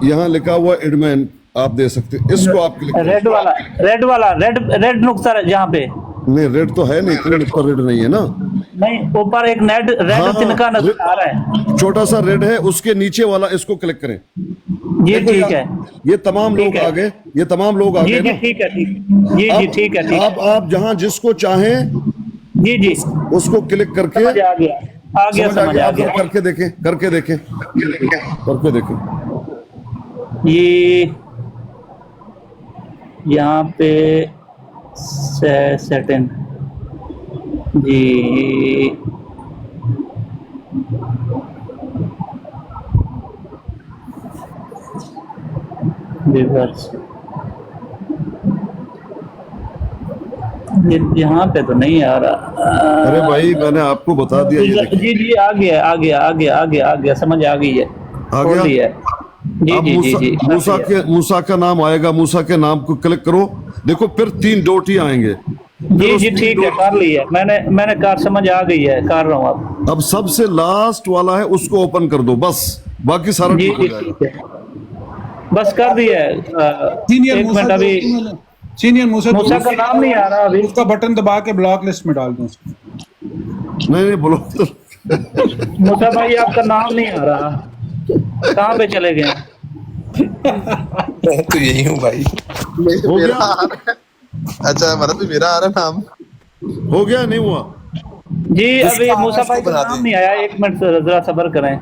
यहाँ लिखा हुआ एडमिन, आप दे सकते हैं। इसको आप क्लिक करें। रेड नुक्ता यहाँ पे नहीं, रेड तो है नहीं, कोई नुक्ता रेड नहीं है ना। नहीं, ऊपर एक रेड तिनका नजर आ रहा है, छोटा सा रेड है, उसके नीचे वाला इसको क्लिक करें। ये ठीक है। ये तमाम लोग आ गए, ये तमाम लोग आ गए ना। ठीक है जी जी ठीक है। आप जहां जिसको चाहें जी जी उसको क्लिक करके समझ आ गया समझ आ गया। करके देखें। ये यहाँ पे सेटिंग जी, रिवर्स यहाँ पे तो नहीं आ रहा। अरे भाई मैंने आपको बता दिया। ये जी जी आ गया समझ आ गई है। आ गया। जी मूसा का नाम आएगा, मूसा के नाम को क्लिक करो। देखो फिर 3 डॉट ही आएंगे। جی جی ٹھیک ہے کر لی ہے میں نے کار سمجھ آ گئی ہے کر رہا ہوں اب اب سب سے لاسٹ والا ہے اس کو اوپن کر دو بس, باقی سارا جی ٹھیک ہو جی جائے گا. ٹھیک ہے بس کر دیا ہے سینئر ایک موسیٰ منٹ ابھی سینئر موسیٰ موسیٰ کا نام نہیں آ رہا ابھی اس کا بٹن دبا کے بلاک لسٹ میں ڈال دیں اس کو. نہیں بولو تو موسیٰ بھائی آپ کا نام نہیں آ رہا کہاں پہ چلے گئے میں تو یہی ہوں بھائی. ہو میرا گیا آ رہا ہے. اچھا مرد بھی میرا آ رہا ہے نام. ہو گیا نہیں ہوا جی جس ابھی کا آ رہا ہے موسیٰ اس کو بھائی کا بنا نام دیں. نہیں آیا ایک منٹ ذرا صبر کریں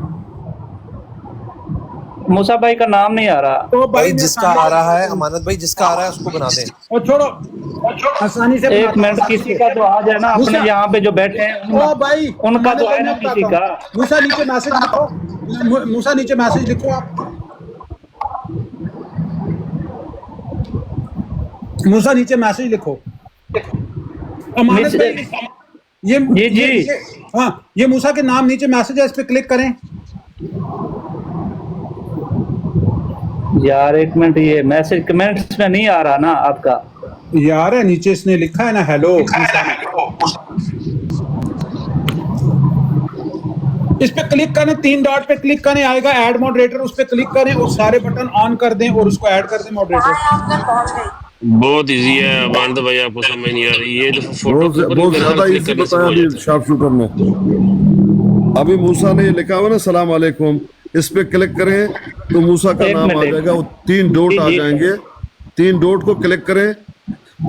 موسیٰ بھائی کا نام نہیں آ رہا تو بھائی میں جس کا آ رہا ہے امانت بھائی جس کا آ رہا ہے اس کو بنا دیں. اور چھوڑو آسانی سے ایک منٹ کسی کا تو آ جائے نا اپنے یہاں پہ جو بیٹھے ہیں او بھائی ان کا امانت تو بھائی ہے نا میں کسی بتاتا کا ہوں. موسیٰ نیچے میسج لکھو, موسیٰ نیچے میسج لکھو آپ. موسیٰ نیچے میسج لکھو. امانت نیچے بھائی جی جی ہاں یہ موسیٰ کے نام نیچے میسج ہے, اس پہ کلک کریں. یار ایک منٹ یہ میسج کمنٹس میں نہیں آ رہا نا آپ کا یار ہے نیچے اس نے لکھا ہے نا ہیلو. اس پہ کلک کریں, 3 ڈاٹ پہ کلک کریں, آئے گا ایڈ ماڈریٹر, اس پہ کلک کریں اور سارے بٹن آن کر دیں اور اس کو ایڈ کر دیں ماڈریٹر. بہت ایزی ہے مانتا بھائی, آپ کو سمجھ نہیں آ رہی. یہ تو فوٹو کے اوپر بھی بہت میرا خیال زیادہ کلک ایزی کرنے سے بتایا ہو ابھی جاتا ہے. شارپ شوٹر نے. ابھی موسیٰ نے یہ لکھا ہوا نا السلام علیکم, اس پہ کلک کریں تو موسیٰ کا ایک نام منٹ آ جائے گا, وہ 3 ڈوٹ آ جی جائیں گے, 3 ڈوٹ کو کلک کریں,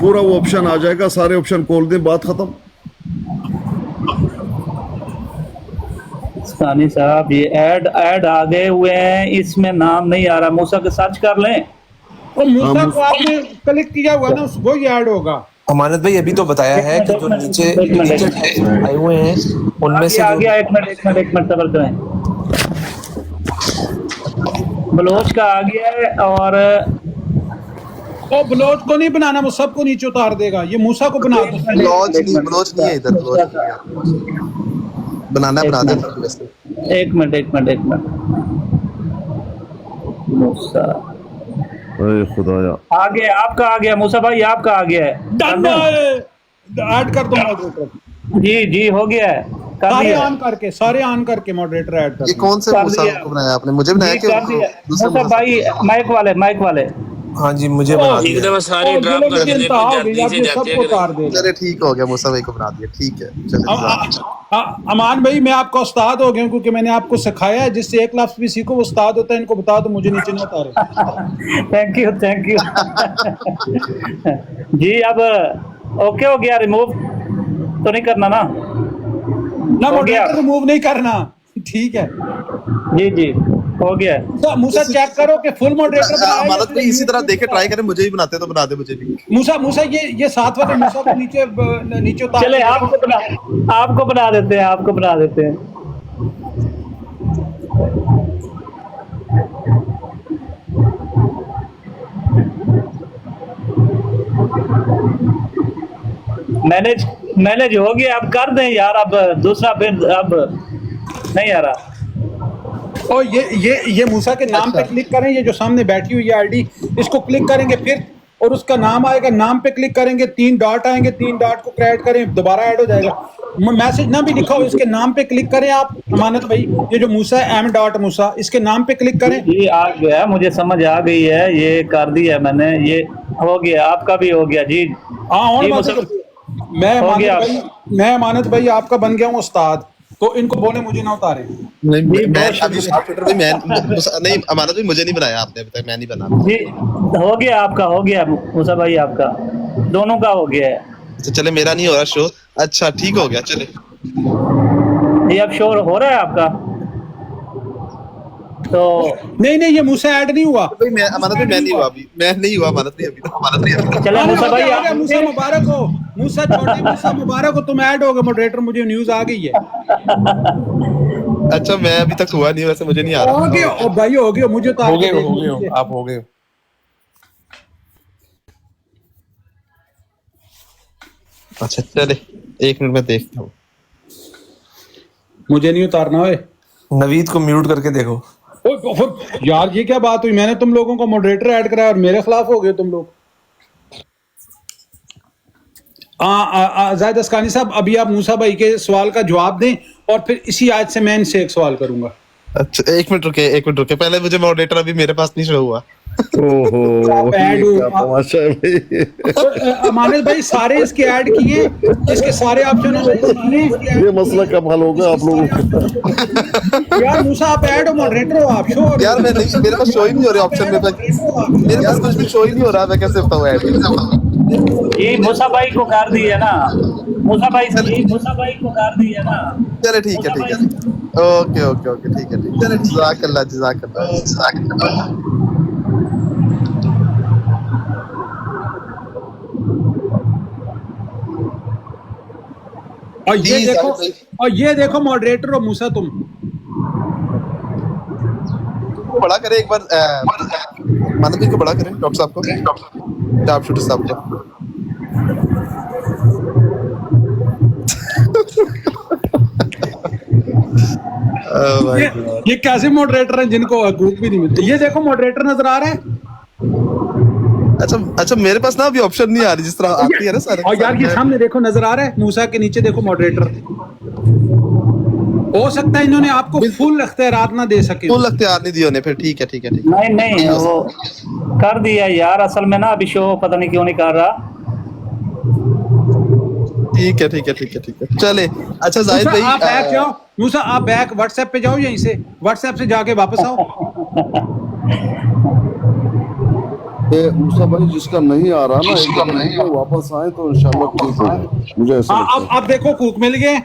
پورا وہ آپشن آ جائے گا, سارے آپشن کھول دیں, بات ختم. ثانی صاحب یہ ایڈ آ گئے ہوئے ہیں, اس میں نام نہیں آ رہا. موسیٰ کے سرچ کر لیں اور موسیٰ کو آپ نے کلک کیا ہوا نا, وہی ایڈ ہوگا. امانت بھائی ابھی تو بتایا ہے کہ جو نیچے آئے ہوئے ہیں ان میں سے آ جو گیا ایک منٹ صبر کریں. بلوچ کا آ گیا ہے اور اور بلوچ کو نہیں بنانا, وہ سب کو نیچے اتار دے گا. یہ موسیٰ کو بنا دو. بلوچ نہیں ہے ادھر, بلوچ نہیں ہے. بنانا بنا دیں. ایک منٹ موسیٰ اے خدایا, آ گیا, آپ کا آ گیا موسیٰ بھائی, آپ کا آ گیا ہے. ڈن ایڈ کر دو ماڈریٹر. جی ہو گیا ہے, کر سارے دیا آن کر کے, سارے آن کر کے ماڈریٹر ایڈ کر یہ دیں. کون سے کر موسیٰ دیا کو بنایا آپ نے, مجھے بنایا جی کہ کر دیا دوسرے موسیٰ بھائی. مائک والے ہاں جی مجھے بنا ایک دیا. دفعہ سارے ڈراپ کر کے دیکھو, جلدی سے جاتے سب ہیں کو کہ اتار دے گا. چلے ٹھیک ہو گیا, موسیٰ بھائی کو بنا دیا, ٹھیک ہے. چلے امان بھائی میں آپ کا استاد ہو گیا ہوں, کیونکہ میں نے آپ کو سکھایا ہے, جس سے ایک لفظ بھی سیکھو وہ استاد ہوتا ہے. ان کو بتا دو مجھے نیچے نہ اتارے. تھینک یو جی اب اوکے ہو گیا, ریموو تو نہیں کرنا نا, نہ ہو گیا. ماڈریٹر ریموو نہیں کرنا, ٹھیک ہے. جی ہو گیا. موسیٰ چیک کرو کہ فل ماڈریٹر بنایا. امانت بھی اسی طرح دیکھے ٹرائی کریں, مجھے بھی بناتے تو بنا دے مجھے بھی. موسیٰ یہ ساتھ والے موسیٰ کو نیچے اتار چلے آپ کو بنا دیتے ہیں. مینج ہو گیا, اب کر دیں یار. اب دوسرا پھر اب نہیں آ رہا. اور یہ موسیٰ کے نام پہ کلک کریں, یہ جو سامنے بیٹھی ہوئی آئی ڈی, اس کو کلک کریں گے پھر, اور اس کا نام آئے گا, نام پہ کلک کریں گے, 3 ڈاٹ آئیں گے, 3 ڈاٹ کو کریٹ کریں, دوبارہ ایڈ ہو جائے گا. میسج نہ بھی لکھا ہو, اس کے نام پہ کلک کریں آپ امانت بھائی, یہ جو موسیٰ M. موسیٰ, اس کے نام پہ کلک کریں. جی آ گیا, مجھے سمجھ آ گئی ہے, یہ کر دیا میں نے, یہ ہو گیا. آپ کا بھی ہو گیا. جی میں امانت بھائی آپ کا بن گیا ہوں استاد, تو ان کو بولے مجھے نہ اتارے. نہیں امانت بھی مجھے نہیں بنایا آپ نے ابھی تک, میں نہیں بنا. جی ہو گیا, آپ کا ہو گیا موسیٰ بھائی, آپ کا دونوں کا ہو گیا ہے. چلے میرا نہیں ہو رہا شو, اچھا ٹھیک ہو گیا. چلے جی اب شو ہو رہا ہے آپ کا, تو نہیں یہ موسیٰ ایڈ نہیں ہوا. امانت بھی میں نہیں ہوا ابھی, میں نہیں ہوا امانت بھی ابھی. چلے موسیٰ بھائی, موسیٰ مبارک ہو, موسیٰ چھوٹے موسیٰ مبارک ہو, تم ایڈ ہو گئے ماڈریٹر, مجھے نیوز آ گئی ہے. اچھا میں ابھی تک ہوا نہیں, ویسے مجھے نہیں آ رہا. ہو گیا بھائی, ہو گیا, مجھے تو ہو گئے آپ ہو گئے. اچھا چلے 1 منٹ میں دیکھتا ہوں. مجھے نہیں اتارنا ہے. نوید کو میوٹ کر کے دیکھو. یار یہ کیا بات ہوئی, میں نے تم لوگوں کو ماڈریٹر ایڈ کرایا اور میرے خلاف ہو گئے تم لوگ. जाहिद अस्कानी साहब, अभी आप मूसा भाई के सवाल का जवाब दें और फिर इसी आयत से मैं इनसे एक सवाल करूंगा। अच्छा एक मिनट रुके, पहले मुझे मॉडरेटर अभी मेरे पास नहीं शो हुआ। ओहो, आप ऐड ये क्या हो- तमाशा है भाई। तो मानस भाई सारे इसके ऐड किए, इसके सारे ऑप्शन ये मसला कब हल होगा आप लोगों को? यार मूसा आप ऐड हो, मॉडरेटर हो, आप शो हो रहे हो। यार मैं नहीं, मेरे पास शो ही नहीं हो रहा ऑप्शन में, मेरे पास कुछ भी शो ही नहीं हो रहा, मैं कैसे बताऊं ऐड? ये मूसा भाई को कर दी है ना, मूसा भाई को कर दी है ना। चले ठीक है, ओके ठीक है, चले जज़ाकल्लाह। और ये जी, देखो, जाहिद भाई। और ये देखो मॉडरेटर हो मूसा तुम। बड़ा करें एक बार, मानवी को बड़ा करें, डॉक्टर साहब को, टाप शूटर साहब को। Oh my God. ये कैसे मॉडरेटर हैं जिनको हकूक भी नहीं मिलते? ये देखो मॉडरेटर नजर आ रहा है। अच्छा मेरे पास ना अभी ऑप्शन नहीं आ रही जिस तरह आती है ना सारे। और यार ये सामने देखो नजर आ रहा है, मूसा के नीचे देखो मॉडरेटर। हो सकता है इन्होंने आपको फुल इख्तियारात ना दे सके। फुल इख्तियार नहीं दिए उन्हें, फिर ठीक है। नहीं वो कर दिया यार, असल में ना अभी शो पता नहीं क्यों नहीं कर रहा। ठीक है चले। अच्छा जाहिद मूसा भाई, आप बैक जाओ, मूसा आप बैक व्हाट्सएप पे जाओ, यहीं से व्हाट्सएप से जाके वापस आओ। ये मूसा भाई जिसका नहीं आ रहा ना, एक बार नहीं वापस आए तो इंशाल्लाह ठीक होगा, मुझे ऐसा हाँ लगता है। अब देखो कूक मिल गए।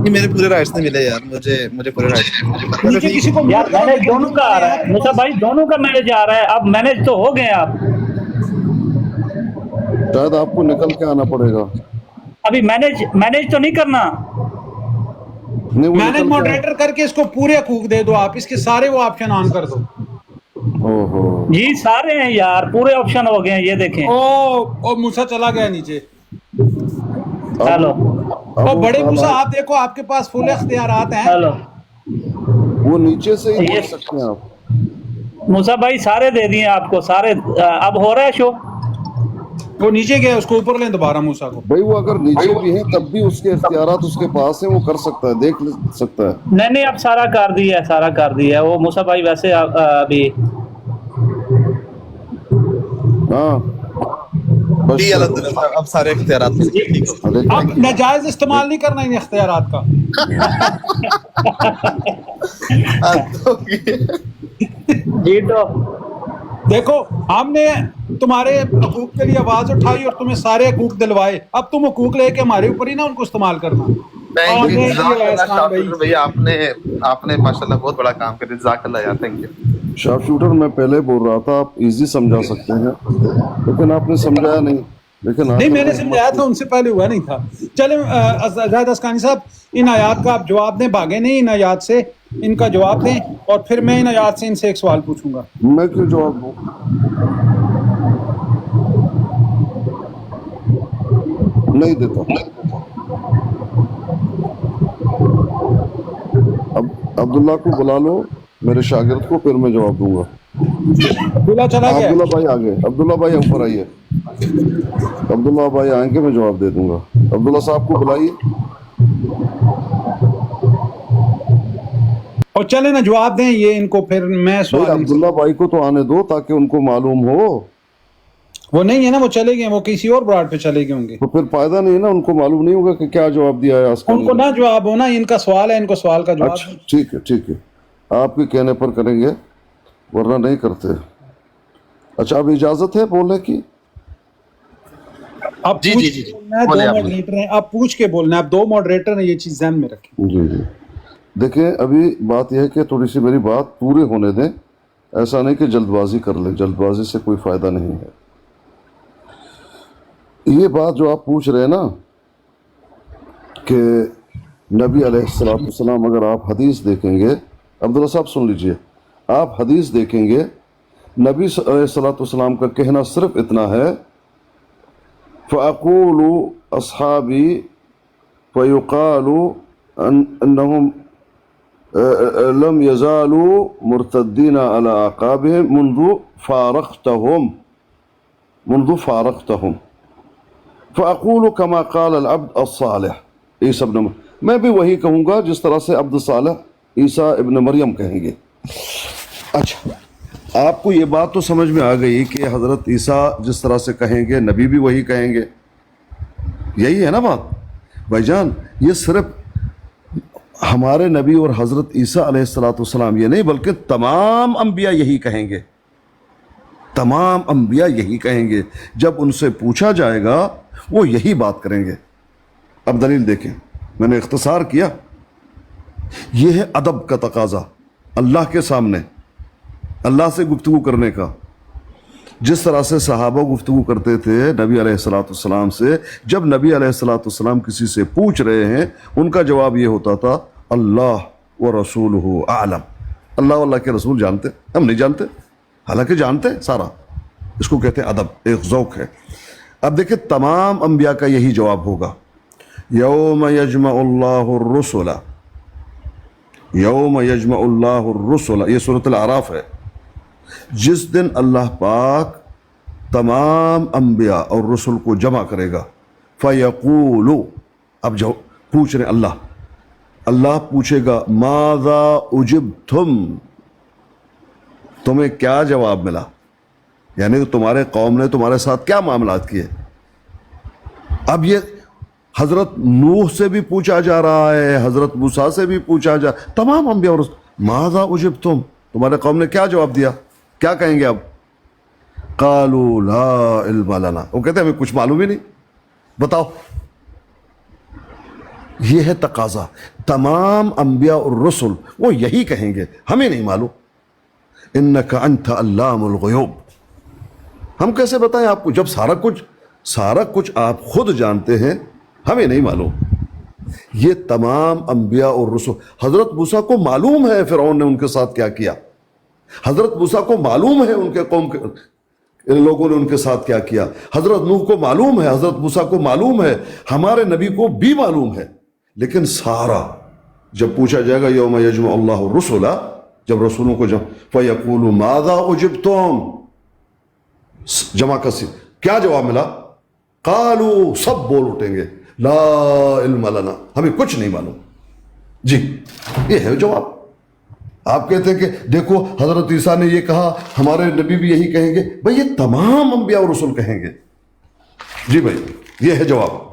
ये मेरे पूरे राइट्स नहीं मिले यार, मुझे पूरे राइट्स। नीचे किसी को यार मैनेज दोनों का आ रहा है मूसा भाई, दोनों का मैनेज आ रहा है। अब मैनेज तो हो गए आप, शायद आपको निकल के आना पड़ेगा। अभी मैनेज तो नहीं करना। नहीं वो मैनेज निकल के मॉडरेटर करके इसको पूरे कूक दे दो आप, इसके सारे वो ऑप्शन ऑन कर दो। ओहो, जी सारे हैं यार, पूरे ऑप्शन हो गए हैं, ये देखें। ओ मूसा चला गया नीचे। हेलो ओ बड़े मूसा आप देखो, आपके पास फुल इख्तियारात हैं। हेलो, वो नीचे से ही ये- देख सकते हैं आप। मूसा भाई सारे दे दिए आपको, सारे अब हो रहा है शो। वो नीचे गया, उसको ऊपर लें दोबारा मूसा को। भाई वो अगर नीचे भी है तब भी उसके इख्तियारात उसके पास है, वो कर सकता है, देख सकता है। नहीं अब सारा कर दिया है वो मूसा भाई। वैसे अभी हाँ बस जी अल्हम्दुलिल्लाह, अब सारे इख्तियारात मिल गए, ठीक हो। देख- अब नाजायज इस्तेमाल नहीं करना इन इख्तियारात का। जी तो देखो हमने तुम्हारे हकूक के लिए आवाज उठाई और तुम्हें सारे हकूक दिलवाए, अब तुम हकूक लेके हमारे ऊपर ही ना उनको इस्तेमाल करना। थैंक यू ये एहसान भाई। भैया, आपने माशाल्लाह बहुत बड़ा काम कर दिया, जज़ाकल्लाह यार, थैंक यू। शार्प शूटर मैं पहले बोल रहा था आप इजी समझा सकते हैं, लेकिन आपने समझाया नहीं। लेकिन नहीं मैंने समझाया था, उनसे पहले हुआ नहीं था। चले जाहिद अस्कानी साहब, इन आयात का आप जवाब दें, भागे नहीं इन आयात से, इनका जवाब दें और फिर मैं इन आयात से इनसे एक सवाल पूछूंगा। मैं क्यों जवाब दूं? नहीं देता। अब अब्दुल्ला को बुला लो, मेरे शागिर्द को, फिर मैं जवाब दूंगा। दूल्हा चला गया। अब्दुल्ला भाई आगे, अब्दुल्ला भाई ऊपर आइए। अब्दुल्ला भाई आएंगे, मैं जवाब दे दूंगा। अब्दुल्ला साहब को बुलाइए। और चले ना जवाब दें ये इनको, फिर मैं भाई सवाल इनसे- अब्दुल्ला भाई को तो आने दो ताकि उनको मालूम हो। वो नहीं है ना, वो चले गए, वो किसी और ब्राड पे चले गए होंगे। तो फिर फायदा नहीं है ना, उनको मालूम नहीं होगा कि क्या जवाब दिया है आसमान उनको ने। ना जवाब हो ना, इनका सवाल है, इनको सवाल का जवाब। अच्छा ठीक है, आपके कहने पर करेंगे, वरना नहीं करते। अच्छा अब इजाजत है बोलने की? आप जी, पूछ जी, के जी। बोलना है, बोले दो आप। मॉडरेटर हैं, आप पूछ के बोलना है। आप दो मॉडरेटर हैं, ये चीज ध्यान में रखें। जी देखिए, अभी बात यह है कि थोड़ी सी मेरी बात पूरे होने दें, ऐसा नहीं कि जल्दबाजी कर लें, जल्दबाजी से कोई फ़ायदा नहीं है। ये बात जो आप पूछ रहे हैं ना कि नबी अलैहिस्सलाम, अगर आप हदीस देखेंगे, अब्दुल्ला साहब सुन लीजिए, आप हदीस देखेंगे, नबी अलैहिस्सलाम का कहना सिर्फ इतना है, फ़अक़ूलु अस्हाबी फ़युक़ालु अन्नहुम लम यज़ालू मुर्तद्दीन अला अक़ाबिहिम मुंदु फ़ारक़तहुम। फ़अक़ूलु कमा क़ाल अल-अब्द अस्सालिह ईसा इब्न, मैं भी वही कहूँगा जिस तरह से अब्द सालिह ईसा इब्न मरियम कहेंगे। अच्छा, आपको ये बात तो समझ में आ गई कि हज़रत ईसा जिस तरह से कहेंगे नबी भी वही कहेंगे, यही है ना बात भाईजान। ये सिर्फ हमारे नबी और हज़रत ईसा अलैहिस्सलाम ये नहीं, बल्कि तमाम अंबिया यही कहेंगे, तमाम अंबिया यही कहेंगे। जब उनसे पूछा जाएगा वो यही बात करेंगे। अब दलील देखें, मैंने इख्तिसार किया। ये है अदब का तकाजा अल्लाह के सामने, अल्लाह से गुफ्तगू करने का। जिस तरह से सहाबा गुफ्तगू करते थे नबी अलैहिस्सलाम से, जब नबी अलैहिस्सलाम किसी से पूछ रहे हैं उनका जवाब ये होता था अल्लाह व रसूलुहु आलम, अल्लाह अल्लाह के रसूल जानते, हम नहीं जानते, हालांकि जानते हैं सारा। इसको कहते हैं अदब, एक ज़ौक़ है। अब देखिए तमाम अंबिया का यही जवाब होगा, यौम यजमउल्लाहुर रुसुला, यौम यजमउल्लाहुर रुसुला, ये सूरह अल-आराफ है। जिस दिन अल्लाह पाक तमाम अंबिया और रसूल को जमा करेगा, फ़यक़ूलु, अब जो पूछ रहे अल्लाह, अल्लाह पूछेगा माज़ा उजिब्तुम, तुम्हें क्या जवाब मिला, यानी तुम्हारे कौम ने तुम्हारे साथ क्या मामलात किए। अब ये हज़रत नूह से भी पूछा जा रहा है, हज़रत मूसा से भी पूछा जा, तमाम अंबिया और माज़ा उजिब्तुम, तुम्हारे कौम ने क्या जवाब दिया, क्या कहेंगे अब। क़ालू ला इल्म लना, वो कहते हैं हमें कुछ मालूम ही नहीं, बताओ। ये है तकाजा, तमाम अंबिया और रसूल वो यही कहेंगे, हमें नहीं मालूम। इन्नका अंता अल्लामुल ग़ुयूब, हम कैसे बताएं आपको जब सारा कुछ आप खुद जानते हैं, हमें नहीं मालूम। ये तमाम अंबिया और रसूल, हजरत मूसा को मालूम है फिरौन ने उनके साथ क्या किया, हजरत मूसा को मालूम है उनके कौम के लोगों ने उनके साथ क्या किया, हजरत नूह को मालूम है, हजरत मूसा को मालूम है, हमारे नबी को भी मालूम है। लेकिन सारा जब पूछा जाएगा यौम यजमउल्लाहु रुसुला, जब रसूलों को फ़यक़ूलु माज़ा उजिब्तुम, जमा कसी, क्या जवाब मिला, क़ालू, सब बोल उठेंगे ला इल्म लना, हमें कुछ नहीं मालूम। जी ये है जवाब। आप कहते हैं कि देखो हजरत ईसा ने ये कहा, हमारे नबी भी यही कहेंगे, भाई ये तमाम अंबिया और रसूल कहेंगे। जी भाई ये है जवाब।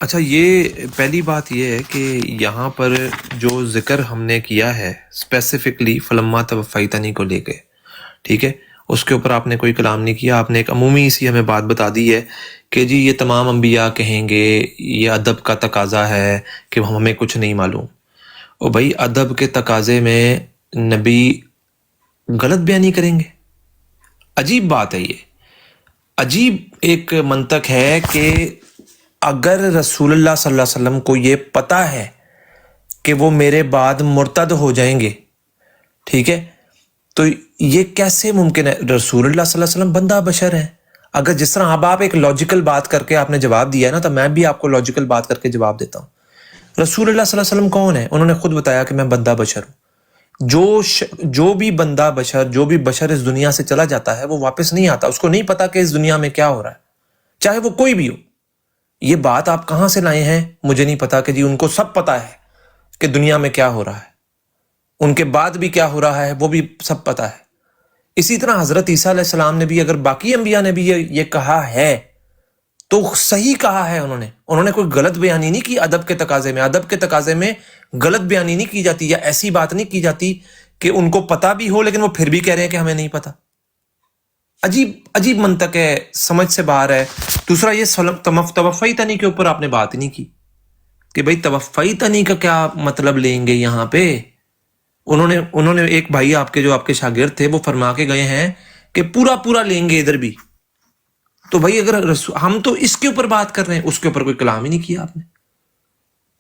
अच्छा, ये पहली बात ये है कि यहाँ पर जो जिक्र हमने किया है स्पेसिफिकली फलम्मा तवफ़्फ़यतनी को लेके, ठीक है, उसके ऊपर आपने कोई कलाम नहीं किया। आपने एक अमूमी सी हमें बात बता दी है कि जी ये तमाम अंबिया कहेंगे, ये अदब का तकाजा है कि हमें कुछ नहीं मालूम। और भाई अदब के तकाजे में नबी गलत बयानी करेंगे, अजीब बात है ये। अजीब एक मंतक है कि अगर रसूलुल्लाह सल्लल्लाहु अलैहि वसल्लम को ये पता है कि वो मेरे बाद मुर्तद हो जाएंगे, ठीक है, तो ये कैसे मुमकिन है। रसूलुल्लाह सल्लल्लाहु अलैहि वसल्लम बंदा बशर है। अगर जिस तरह अब आप एक लॉजिकल बात करके आपने जवाब दिया है ना, तो मैं भी आपको लॉजिकल बात करके जवाब देता हूँ। रसूलुल्लाह सल्लल्लाहु अलैहि वसल्लम कौन है? उन्होंने खुद बताया कि मैं बंदा बशर हूँ। जो भी बंदा बशर, जो भी बशर इस दुनिया से चला जाता है वो वापस नहीं आता, उसको नहीं पता कि इस दुनिया में क्या हो रहा है, चाहे वो कोई भी हो। ये बात आप कहां से लाए हैं मुझे नहीं पता कि जी उनको सब पता है कि दुनिया में क्या हो रहा है, उनके बाद भी क्या हो रहा है वो भी सब पता है। इसी तरह हजरत ईसा अलैहिस्सलाम ने भी, अगर बाकी अंबिया ने भी ये कहा है तो सही कहा है। उन्होंने कोई गलत बयानी नहीं की। अदब के तकाजे में गलत बयानी नहीं की जाती, या ऐसी बात नहीं की जाती कि उनको पता भी हो लेकिन वो फिर भी कह रहे हैं कि हमें नहीं पता। अजीब मंतक है, समझ से बाहर है। दूसरा, ये तवफ़्फ़यतनी के ऊपर आपने बात नहीं की कि भाई तवफ़्फ़यतनी का क्या मतलब लेंगे यहाँ पे। उन्होंने एक भाई आपके जो आपके शागिर्द थे वो फरमा के गए हैं कि पूरा लेंगे इधर भी। तो भाई अगर हम तो इसके ऊपर बात कर रहे हैं, उसके ऊपर कोई कलाम ही नहीं किया आपने।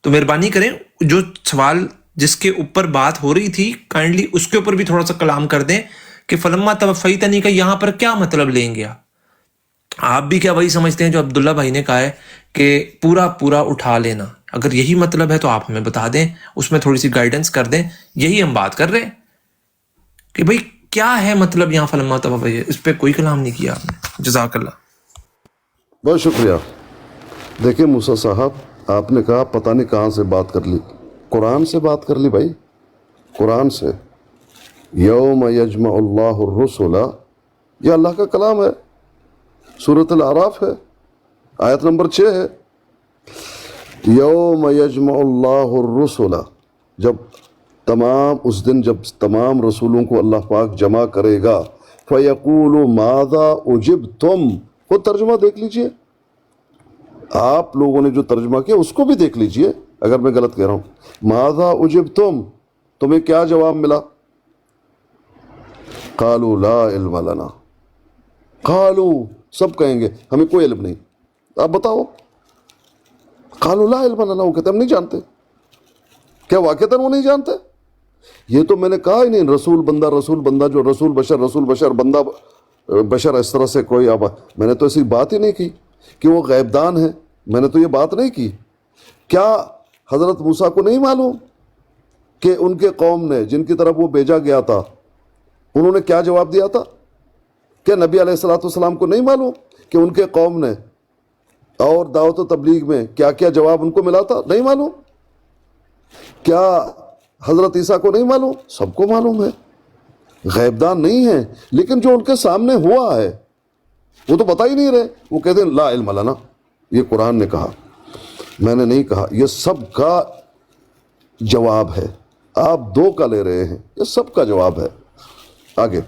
तो मेहरबानी करें, जो सवाल जिसके ऊपर बात हो रही थी काइंडली उसके ऊपर भी थोड़ा सा कलाम कर दें कि फलम्मा तवफ़्फ़यतनी का यहां पर क्या मतलब लेंगे आप भी क्या वही समझते हैं जो अब्दुल्ला भाई ने कहा है कि पूरा उठा लेना। अगर यही मतलब है तो आप हमें बता दें, उसमें थोड़ी सी गाइडेंस कर दें। यही हम बात कर रहे हैं कि भाई क्या है मतलब यहां फलम्मा तवफ़्फ़यतनी, इस पर कोई कलाम नहीं किया आपने। जज़ाकल्लाह। बहुत शुक्रिया। देखिए मूसा साहब, आपने कहा पता नहीं कहाँ से बात कर ली, कुरान से बात कर ली भाई, कुरान से। यौम यजमउल्लाहु रुसुला, ये अल्लाह का कलाम है, सूरत अल-आराफ है, आयत नंबर 6 है। यौम यजमउल्लाहु रुसुला, जब तमाम उस दिन जब तमाम रसूलों को अल्लाह पाक जमा करेगा, फ़यक़ूलु माज़ा उजिबतुम, वो तर्जुमा देख लीजिए, आप लोगों ने जो तर्जुमा किया उसको भी देख लीजिए अगर मैं गलत कह रहा हूँ। माज़ा उजिबतुम, तुम्हें क्या जवाब मिला? क़ालू ला इल्म लना, क़ालू, सब कहेंगे हमें कोई इल्म नहीं, आप बताओ। क़ालू ला इल्म लना, वो कहते हम नहीं जानते। क्या वाक़तन वो नहीं जानते? ये तो मैंने कहा ही नहीं, रसूल बंदा जो रसूल बशर बंदा बशर, इस तरह से कोई मैंने तो ऐसी बात ही नहीं की कि वो गैबदान है, मैंने तो ये बात नहीं की। क्या हज़रत मूसा को नहीं मालूम कि उनके कौम ने जिनकी तरफ वो भेजा गया था उन्होंने क्या जवाब दिया था? क्या नबी अलैहिस्सलाम को नहीं मालूम कि उनके कौम ने और दावत व तबलीग में क्या क्या जवाब उनको मिला था? नहीं मालूम। क्या हज़रत ईसा को नहीं मालूम? सबको मालूम है, गैबदान नहीं है। लेकिन जो उनके सामने हुआ है वो तो बता ही नहीं रहे, वो कहते हैं ला इल्म लना, ये कुरान ने कहा, मैंने नहीं कहा। ये सब का जवाब है, आप दो का ले रहे हैं, ये सब का जवाब है। आगे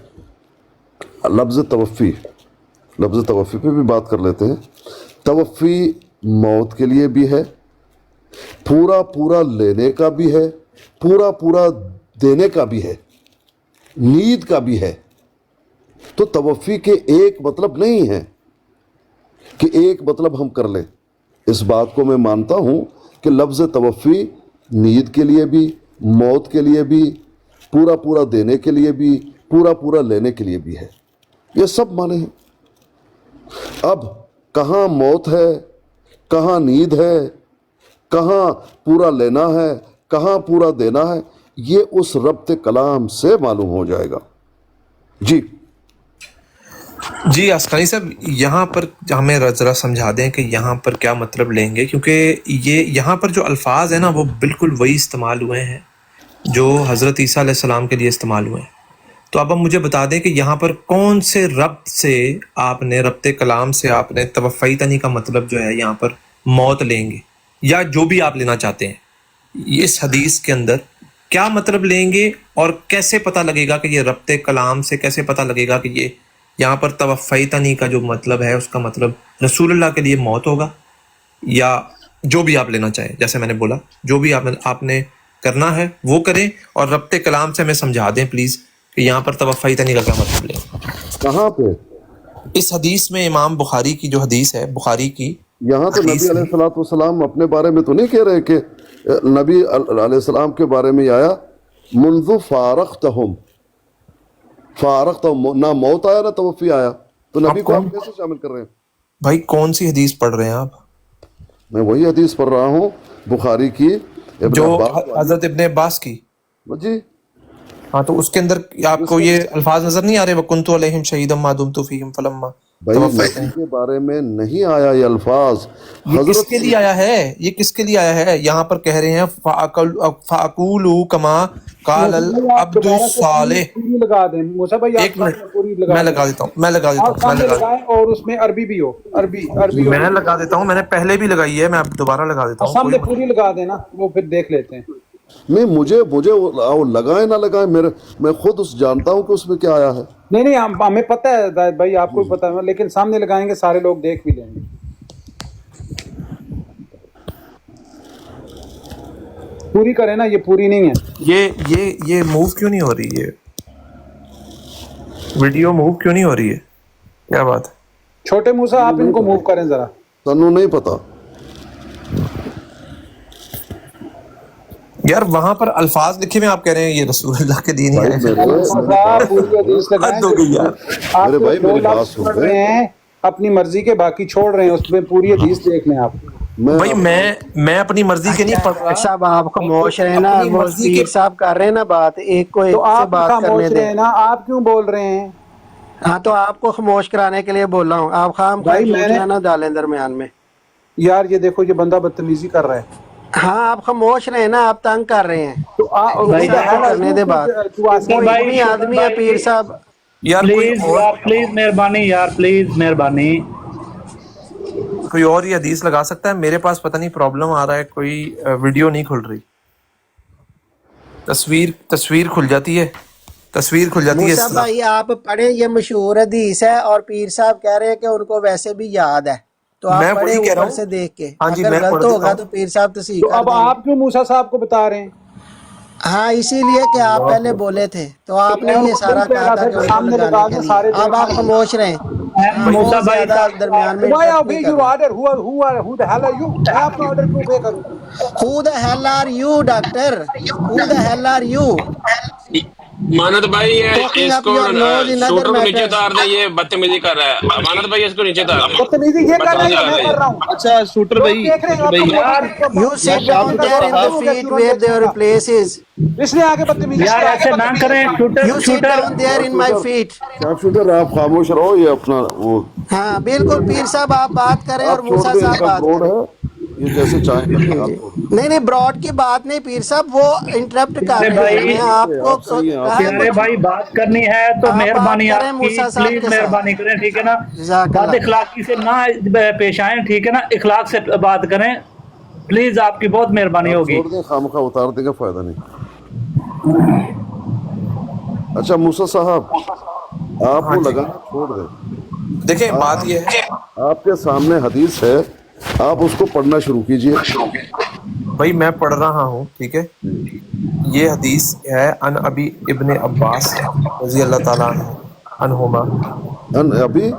लफ्ज़ तवफ़ी पे भी बात कर लेते हैं। तवफ़ी मौत के लिए भी है, पूरा पूरा लेने का भी है, पूरा पूरा देने का भी है, नींद का भी है। तो तवफ़ी के एक मतलब नहीं है कि एक मतलब हम कर लें। इस बात को मैं मानता हूं कि लफ्ज़ तवफ़ी नींद के लिए भी, मौत के लिए भी, पूरा पूरा देने के लिए भी, पूरा पूरा लेने के लिए भी है। ये सब माने हैं। अब कहाँ मौत है, कहाँ नींद है, कहाँ पूरा लेना है, कहाँ पूरा देना है, ये उस रब्त कलाम से मालूम हो जाएगा। जी अस्कानी साहब, यहाँ पर हमें ज़रा समझा दें कि यहाँ पर क्या मतलब लेंगे, क्योंकि ये यहाँ पर जो अल्फाज है ना वो बिल्कुल वही इस्तेमाल हुए हैं जो हज़रत ईसा अलैहिस्सलाम के लिए इस्तेमाल हुए हैं। तो अब मुझे बता दें कि यहाँ पर कौन से रब्त से आपने, रब्त कलाम से आपने तवफ़्फ़ी तनी का मतलब जो है यहाँ पर मौत लेंगे, या जो भी आप लेना चाहते हैं, इस हदीस के अंदर क्या मतलब लेंगे, और कैसे पता लगेगा कि ये रब्त कलाम से कैसे पता लगेगा कि ये यहाँ पर तवफ़्फ़ी तनी का जो मतलब है उसका मतलब रसूलुल्लाह के लिए मौत होगा, या जो भी आप लेना चाहें। जैसे मैंने बोला, जो भी आपने करना है वो करें, और रब्त कलाम से हमें समझा दें प्लीज़ कि यहाँ पर तवफ़्फ़ी तनी का क्या मतलब लें। कहाँ पे? इस हदीस में, इमाम बुखारी की जो हदीस है, बुखारी की, यहाँ तो नबी अलैहिस्सलाम अपने बारे में तो नहीं कह रहे कि नबी अलैहिस्सलाम के बारे में आया मुन्ज़ु फ़ारक़तहुम, ना मौत आया ना तवफ़्फ़ी आया, तो नबी को आप कैसे शामिल कर रहे हैं? भाई कौन सी हदीस पढ़ रहे हैं आप? मैं वही हदीस पढ़ रहा हूँ, बुखारी की, जो हज़रत इब्न अब्बास की। जी हाँ, तो उसके अंदर आपको ये अल्फाज नजर नहीं आ रहे, वकुन्तु अलैहिम शहीदम मा दुमतु फीहिम फलम्मा तवफ़्फ़ी के बारे में नहीं आया ये अल्फाज। ये किसके लिए आया है? ये किसके लिए आया है? यहाँ पर कह रहे हैं फ़अक़ूलू कमा क़ाल अल अब्दु सालिह। लगा दें मूसा भाई, एक मिनट, मैं लगा देता हूँ, और उसमें अरबी भी हो, अरबी मैं लगा देता हूँ, मैंने पहले भी लगाई है, मैं अब दोबारा लगा देता हूँ। सामने पूरी लगा देना, वो फिर देख लेते हैं। नहीं, मुझे वो लगाए ना लगाए, मैं खुद उस जानता हूँ कि उसमें क्या आया है। नहीं हमें पता है दायद भाई, आपको भी पता है, लेकिन सामने लगाएंगे सारे लोग देख भी लेंगे। पूरी करें ना, ये पूरी नहीं है। ये मूव क्यों नहीं हो रही है? वीडियो मूव क्यों नहीं हो रही है? क्या बात है? छोटे मूसा, आप इनको मूव करें जरा। तन्नू नहीं पता यार, वहां पर अल्फाज लिखे हुए, आप कह रहे हैं ये रसूलुल्लाह के दीन है। मेरे भाई मेरी बात सुन रहे हैं, अपनी मर्जी के बाकी छोड़ रहे हैं, उसमें पूरी हदीस देख लें आप। भाई मैं अपनी मर्जी के नहीं पढ़ रहा साहब, आप खामोश रहे ना, वो पीर साहब कर रहे हैं ना बात, एक को एक तो से आप बात करने दे ना, आप क्यों बोल रहे हैं? हाँ तो आपको खामोश कराने के लिए बोल रहा हूँ, आप खाम भाई मैंने ना डालें दरमियान में। यार ये देखो, ये बंदा बदतमीजी कर रहा है। हाँ आप खामोश रहे ना, आप तंग कर रहे हैं। तो भाई करने दे बात, कोई इतनी आदमी है पीर साहब। यार प्लीज यार, प्लीज मेहरबानी यार, प्लीज मेहरबानी। कोई और ये हदीस लगा सकता है? मेरे पास पता नहीं प्रॉब्लम आ रहा है, कोई वीडियो नहीं खुल रही, तस्वीर खुल जाती है, तस्वीर खुल जाती है मूसा भाई आप पढ़े, ये मशहूर हदीस है और पीर साहब कह रहे हैं कि उनको वैसे भी याद है, तो आप मैं पढ़े वही कह रहा ऊपर हूँ। से देख के। हाँ जी, अगर मैं पढ़ गलत देता होगा हूँ। तो पीर साहब तस्हीह तो कर अब देंगे। आप क्यों मूसा साहब को बता रहे हैं? हाँ इसीलिए कि आप पहले बोले थे, तो आपने ये सारा कहा था कि उनको सामने लगाने लगा के के लिए। सारे अब आप खामोश रहें, मूसा बहुत भाई ज्यादा दरमियान में Why इंटरप्ट are नहीं you करना। order? Who the hell are you? मैं अपना ऑर्डर क्यों पे करूं? Who the hell are you, doctor? Who the hell are you? मानद भाई ये Talking up इसको your nose in other shooter को नीचे matters. उतार दे, ये बदतमीजी कर रहा है। मानद भाई इसको नीचे उतार दे, बदतमीजी ये कर रहे बदतमीजी हैं, कर मैं रही कर है। रहा हूँ। अच्छा शूटर लोग भाई, देख रहे हैं शूटर भाई आपको। You sit down there in the feet where their places. इसलिए आगे बदतमीजी यार ऐसे ना करें, shooter You sit down there in my feet. Sharp shooter आप खामोश रहो, ये अपना वो हाँ बिल्कुल पीर साहब आप बात करें और आप छोड़ मूसा दें, साहब इनका बात ब्रोड करें। है, ये जैसे चाहे करें, आप छोड़ दें। नहीं ब्रॉड की बात नहीं पीर साहब, वो इंटरप्ट कर अरे रहे हैं। भाई, मैं आपको आप सही हैं, आप कहा प्यारे कुछ- भाई बात करनी है तो आप मेहरबानी बात करें आपकी, मूसा साहब प्लीज के साथ। मेहरबानी करें, ठीक है ना। जज़ाकल्लाह। बात इखलाकी से ना पेश आए, ठीक है ना, इखलाक से बात करें प्लीज, आपकी बहुत मेहरबानी आप होगी। छोड़ दें, खामखा उतार देंगे, फायदा नहीं। अच्छा मूसा साहब, आप वो लगाना छोड़ दें। देखिए बात ये है, आपके सामने हदीस है, आप उसको पढ़ना शुरू कीजिए। भाई मैं पढ़ रहा हूँ, ठीक है। ये हदीस है अन अबी इब्ने अब्बास रज़ी अल्लाह ताला अन्हुमा, अन अबी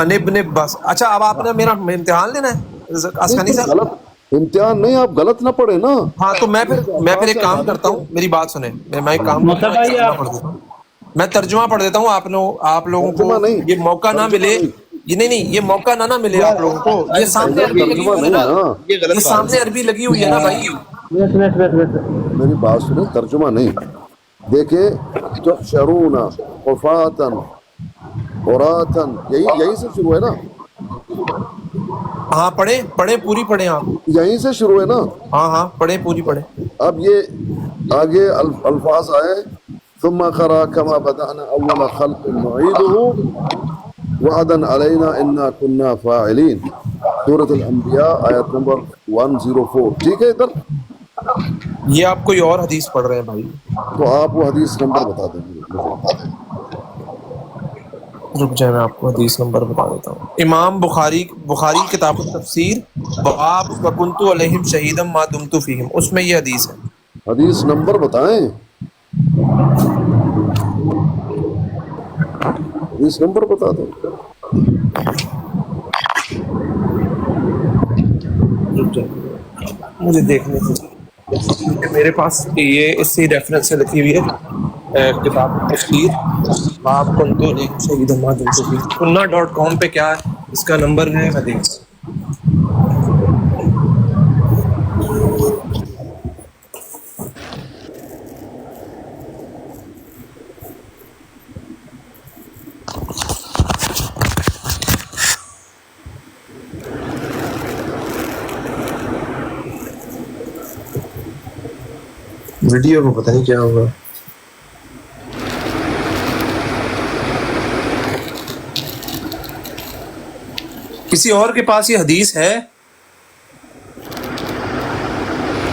अन इब्ने अब्बास। अच्छा अब आपने मेरा इम्तिहान लेना है आसकानी साहब? गलत इम्तिहान नहीं, आप गलत ना पढ़े ना। हाँ तो मैं फिर एक काम करता हूँ, मेरी बात सुने, मैं एक काम करता हूँ, भाई, तर्जुमा आप- पढ़ देता हूँ। मैं तर्जुमा पढ़ देता हूँ, आप लोगों तर्जुमा को नहीं, ये मौका ना मिले, ये नहीं ये मौका ना मिले आप लोगों को। ये सामने अरबी लगी तर्जुमा हुई है नहीं ना, ना, ये सामने अरबी लगी हुई है ना भाई। मेरी बात सुने, तर्जुमा नहीं। देखिए जब शरूना वफातन औरातन, यही से शुरू है ना, हाँ पढ़े पूरी पढ़े आप। यहीं से शुरू है ना। हाँ पढ़े पूरी पढ़े। अब ये आगे अल्फाज आए, सुम्मा क़रा कमा बदअना अव्वल खल्क़िन नुईदुहु वअदन अलैना इन्ना कुन्ना फ़ाइलीन, सूरत अल-अंबिया आयत नंबर 104। ठीक है, इधर ये आप कोई और हदीस पढ़ रहे हैं भाई। तो आप वो हदीस नंबर बता देंगे मुझे। रुक जाए, मैं आपको हदीस नंबर बता देता हूँ। इमाम बुखारी किताब तफसीर बाब वकुन्तु अलैहिम शहीदम मा दुमतु फीहिम, उसमें ये हदीस है। हदीस नंबर बताएं, हदीस नंबर बता दो। रुक जाए, मुझे देखने दीजिए, मेरे पास ये इसी रेफरेंस से लिखी हुई है किताब तफसीर बाब कुन्तु अलैहिम शहीदम मा दुमतु फीहिम। सुन्ना.com पे क्या है, इसका नंबर है हदीस। वीडियो को पता नहीं क्या होगा। किसी और के पास ये हदीस है